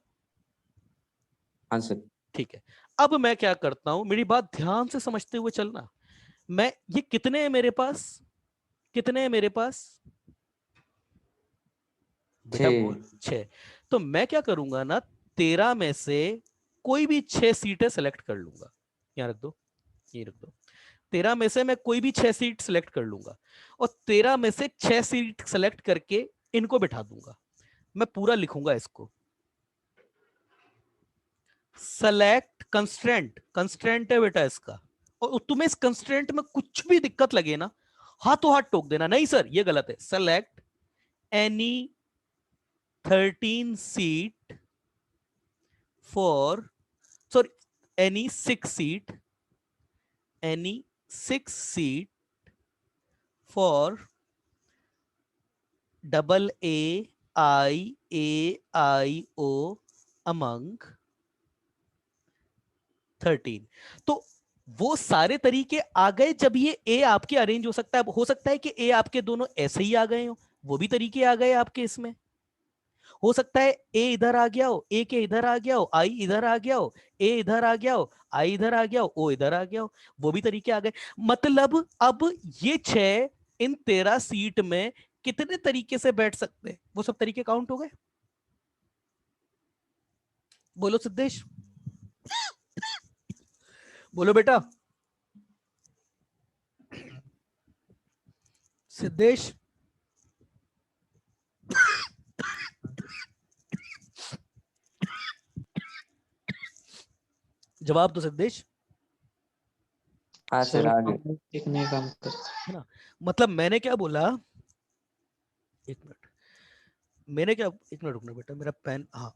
हाँ सर। ठीक है। अब मैं क्या करता हूं, मेरी बात ध्यान से समझते हुए चलना। मैं, ये कितने हैं मेरे पास, कितने हैं मेरे पास? बेटा बोल, 6। 6। तो मैं क्या करूंगा ना, 13 में से कोई भी 6 सीटें सेलेक्ट कर लूंगा। यहाँ रख दो, ये रख दो। 13 में से मैं कोई भी 6 सीट सेलेक्ट कर लूंगा, और 13 में से 6 सीट सेलेक्ट करके इनको बिठा दूंगा। मैं पूरा लिखूंगा इसको, सेलेक्ट कंस्ट्रेंट, कंस्ट्रेंट है बेटा इसका, और तुम्हें इस कंस्ट्रेंट में कुछ भी दिक्कत लगे ना, हाथों हाथ टोक देना, नहीं सर ये गलत है, select any 13 seat for, sorry any 6 seat for AAIAIO among 13। तो वो सारे तरीके आ गए जब ये ए आपके अरेंज हो सकता है कि ए आपके दोनों ऐसे ही आ गए हो, वो भी तरीके आ गए आपके इसमें। हो सकता है ए इधर आ गया हो, ए के इधर आ गया हो, आई इधर आ गया हो, ए इधर आ गया हो, आई इधर आ गया हो, ओ इधर आ गया हो, वो भी तरीके आ गए। मतलब अब ये 6 इन 13 सीट में कितने तरीके से बैठ सकते हैं, वो सब तरीके काउंट हो गए। बोलो सिद्धेश, बोलो बेटा सिद्धेश। जवाब दो सिद्धेश। हाँ सर सर आगे। एक नए काम करते है ना, मतलब मैंने क्या बोला, एक मिनट, मैंने क्या, एक मिनट रुकना बेटा, मेरा पेन, हाँ।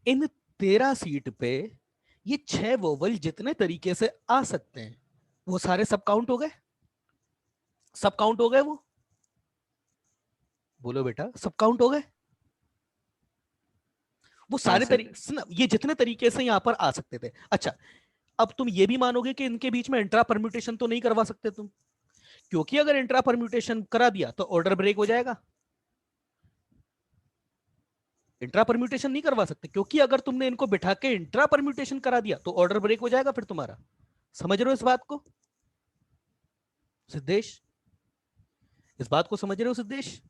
इन 13 सीट पे ये 6 वोवल जितने तरीके से आ सकते हैं वो सारे सब काउंट हो गए, सब काउंट हो गए वो, बोलो बेटा सब काउंट हो गए वो हाँ सारे सर। तरीके, ये जितने तरीके से यहां पर आ सकते थे। अच्छा, अब तुम ये भी मानोगे कि इनके बीच में इंट्रा परम्यूटेशन तो नहीं करवा सकते तुम, क्योंकि अगर इंट्रा परम्यूटेशन करा दिया तो ऑर्डर ब्रेक हो जाएगा। इंट्रा परम्यूटेशन नहीं करवा सकते, क्योंकि अगर तुमने इनको बिठा के इंट्रा परम्यूटेशन करा दिया तो ऑर्डर ब्रेक हो जाएगा फिर तुम्हारा। समझ रहे हो इस बात को सिद्धेश, इस बात को समझ रहे हो सिद्धेश?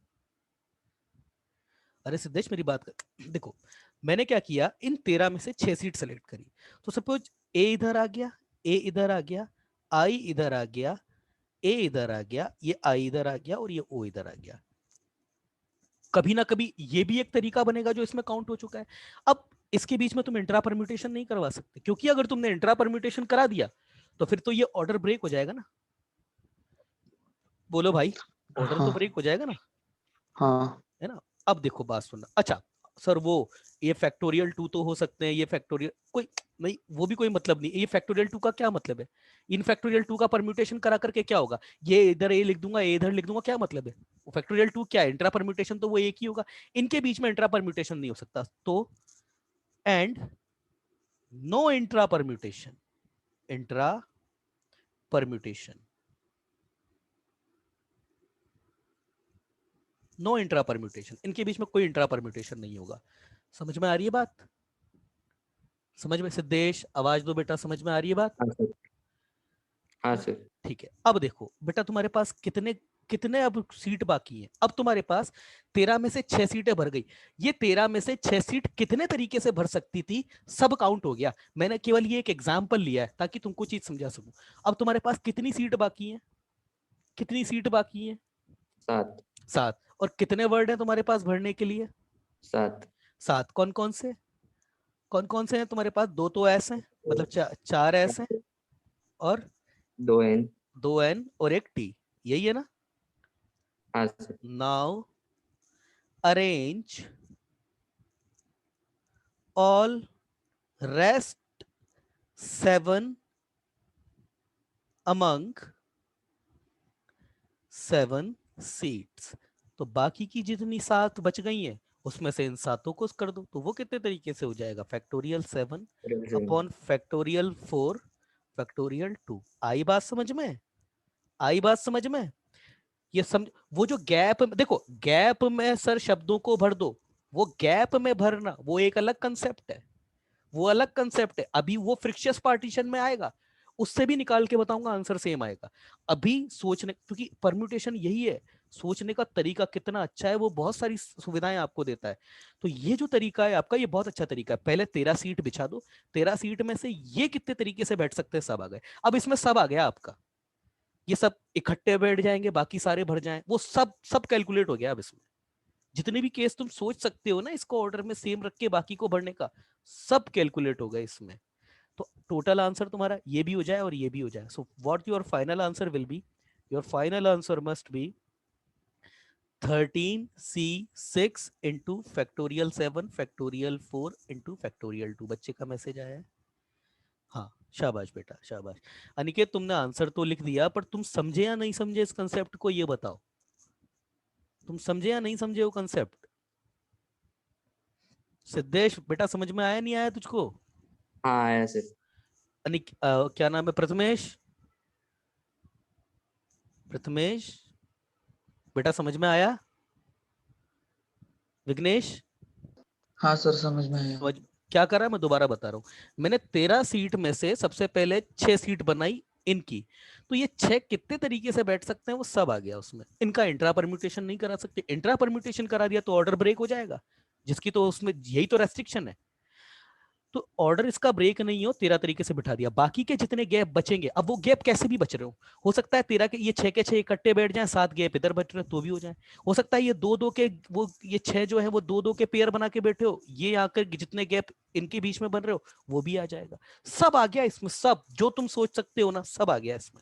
अरे सिद्धेश मेरी बात कर, देखो मैंने क्या किया, इन 13 में से 6 सीट सेलेक्ट करी, तो सपोज ए इधर आ गया, ए इधर आ गया, आई इधर आ गया, ए इधर आ गया, ये आई इधर आ गया और ये ओ इधर आ गया। कभी ना कभी ये भी एक तरीका बनेगा जो इसमें काउंट हो चुका है। अब इसके बीच में तुम इंट्रा परम्यूटेशन नहीं करवा सकते, क्योंकि अगर तुमने इंट्रा परम्यूटेशन करा दिया तो फिर तो ये ऑर्डर ब्रेक हो जाएगा ना। बोलो भाई, ऑर्डर तो हाँ ब्रेक हो जाएगा ना, हाँ है ना। अब देखो बात सुनना, अच्छा सर वो ये फैक्टोरियल 2 तो हो सकते हैं, ये फैक्टोरियल कोई नहीं, वो भी कोई मतलब नहीं, ये फैक्टोरियल 2 का क्या मतलब है, इन फैक्टोरियल 2 का परम्यूटेशन करा करके क्या होगा, ये इधर ए लिख दूंगा, ए इधर लिख दूंगा, क्या मतलब है। वो फैक्टोरियल 2 क्या है, इंट्रा परम्यूटेशन तो वो एक ही होगा, इनके बीच में इंट्रा परम्यूटेशन नहीं हो सकता, तो and no intra permutation, intra permutation, no intra permutation, इनके बीच में कोई इंट्रा परम्यूटेशन नहीं होगा। समझ में आ रही है बात? समझ में, सिद्धेश आवाज दो बेटा, समझ में आ रही है बात? हाँ सर। हाँ सर। ठीक है, अब देखो बेटा तुम्हारे पास कितने कितने अब सीट बाकी हैं। अब तुम्हारे पास 13 में से 6 सीटें भर गई, ये 13 में से 6 सीट कितने तरीके से भर सकती थी, सब काउंट हो गया। मैंने केवल ये एक एग्जांपल लिया है ताकि तुमको चीज समझा सकूं। अब तुम्हारे पास कितनी सीट बाकी है, कितनी सीट बाकी है? 7। 7। और कितने वर्ड हैं तुम्हारे पास भरने के लिए? 7। 7। कौन कौन से हैं तुम्हारे पास? 2 तो एस हैं, मतलब 4 एस हैं, और 2 N। 2 एन और 1 टी, यही है ना। हाँ sir. Now arrange all rest 7 among 7 seats। तो बाकी की जितनी 7 बच गई हैं उसमें से इन 7 को कर दो, तो वो कितने तरीके से हो जाएगा, फैक्टोरियल 7 अपॉन फैक्टोरियल 4 फैक्टोरियल 2। आई बात समझ में? आई बात समझ में? ये समझ, वो जो गैप देखो, गैप में सर शब्दों को भर दो, वो गैप में भरना वो एक अलग कंसेप्ट है, वो अलग कंसेप्ट है। अभी वो फ्रिक्शियस पार्टीशन में आएगा, उससे भी निकाल के बताऊंगा, आंसर सेम आएगा। अभी सोचने, क्योंकि परम्यूटेशन यही है, सोचने का तरीका कितना अच्छा है, वो बहुत सारी सुविधाएं आपको देता है। तो ये जो तरीका है आपका, ये बहुत अच्छा तरीका है। पहले 13 सीट बिछा दो, 13 सीट में से ये कितने तरीके से बैठ सकते हैं, सब आ गए। अब इसमें सब आ गया आपका, ये सब इकट्ठे बैठ जाएंगे, बाकी सारे भर जाएं, वो सब सब कैलकुलेट हो गया। अब इसमें जितने भी केस तुम सोच सकते हो ना इसको ऑर्डर में सेम रख के बाकी को भरने का, सब कैलकुलेट हो गए इसमें। तो टोटल आंसर तुम्हारा ये भी हो जाए और ये भी हो जाए. So what your final answer will be, your final answer must be 13c6 into factorial 7 factorial 4 into factorial 2. बच्चे का मैसेज आया है. हाँ, शाबाश बेटा, शाबाश. अनिकेत, तुमने आंसर तो लिख दिया, पर तुम समझे या नहीं समझे इस कंसेप्ट को, ये बताओ. तुम समझे या नहीं समझे वो कंसेप्ट? सिद्धेश बेटा, समझ में आया नहीं आया तुझको? हाँ ऐसे। क्या नाम है? प्रथमेश, प्रथमेश बेटा, समझ में आया? विघ्नेश, हाँ सर, समझ में आया। समझ क्या कर रहा है? मैं दोबारा बता रहा हूँ. मैंने 13 सीट में से सबसे पहले 6 सीट बनाई इनकी. तो ये 6 कितने तरीके से बैठ सकते हैं वो सब आ गया उसमें. इनका इंट्रा परम्यूटेशन नहीं करा सकते. इंट्रा परम्यूटेशन करा दिया तो ऑर्डर ब्रेक हो जाएगा, जिसकी तो उसमें यही तो रेस्ट्रिक्शन है. तो ऑर्डर इसका ब्रेक नहीं हो, 13 तरीके से बिठा दिया. बाकी के जितने गैप बचेंगे, अब वो गैप कैसे भी बच रहे हो सकता है 13 के ये 6 के 6 इकट्ठे बैठ जाएं, 7 गैप इधर बच रहे तो भी हो जाए. हो सकता है ये 2-2 के, वो ये 6 जो है वो 2-2 के पेयर बना के बैठे हो, ये आकर जितने गैप इनके बीच में बन रहे हो वो भी आ जाएगा. सब आ गया इसमें, सब जो तुम सोच सकते हो ना, सब आ गया इसमें.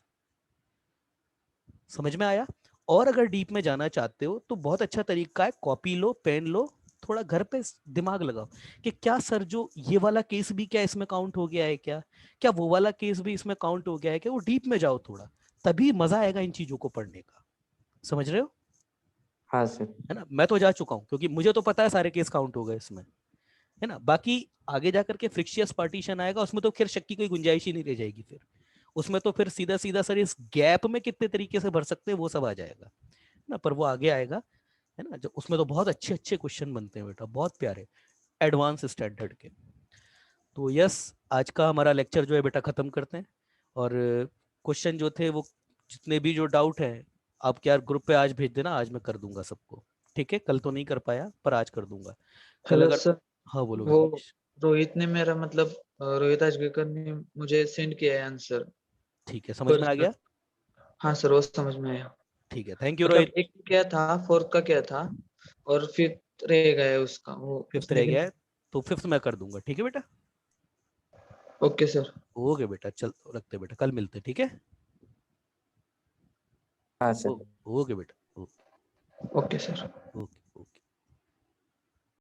समझ में आया? और अगर डीप में जाना चाहते हो तो बहुत अच्छा तरीका है, कॉपी लो, पेन लो, थोड़ा घर पे दिमाग लगाओ कि क्या सर जो ये वाला केस भी क्या इसमें काउंट हो गया है, क्या क्या वो वाला केस भी इसमें काउंट हो गया है क्या. वो डीप में जाओ थोड़ा, तभी मजा आएगा इन चीजों को पढ़ने का. समझ रहे हो? हाँ सर। है ना. मैं तो जा चुका हूं क्योंकि मुझे तो पता है सारे केस काउंट हो गए इसमें, है ना. बाकी आगे जाकर के फ्रिक्शियस पार्टीशन आएगा, उसमें तो फिर शक की कोई गुंजाइश ही नहीं रह जाएगी. फिर उसमें तो फिर सीधा सीधा सर इस गैप में कितने तरीके से भर सकते हैं वो सब आ जाएगा ना. पर वो आगे आएगा, है ना. जो उसमें तो बहुत अच्छे अच्छे क्वेश्चन बनते हैं बेटा, बहुत प्यारे, एडवांस स्टैंडर्ड के. तो यस, आज का हमारा लेक्चर जो है बेटा खत्म करते हैं. और क्वेश्चन जो थे वो जितने भी जो डाउट है आप क्या ग्रुप पे आज भेज देना, आज मैं कर दूंगा सबको. ठीक है, कल तो नहीं कर पाया पर आज कर दूंगा. कल हेलो अगर, सर, हाँ बोलो वो विघ्नेश. रोहित ने मेरा मतलब रोहित आजगेकर ने मुझे सेंड किया है आंसर. ठीक है, समझ पर में आ सर, गया. हाँ सर, वो समझ में आया. ठीक है, थैंक यू मतलब रोहित. एक क्या था, फोर्थ का क्या था, और फिफ्थ रह गया है उसका, वो फिफ्थ उसने रह भी गया नहीं. है तो फिफ्थ मैं कर दूंगा. ठीक है बेटा. Okay sir. ओके बेटा, चल रखते बेटा, कल मिलते हैं. ठीक है. हाँ सर। ओके बेटा. Okay sir. ओके.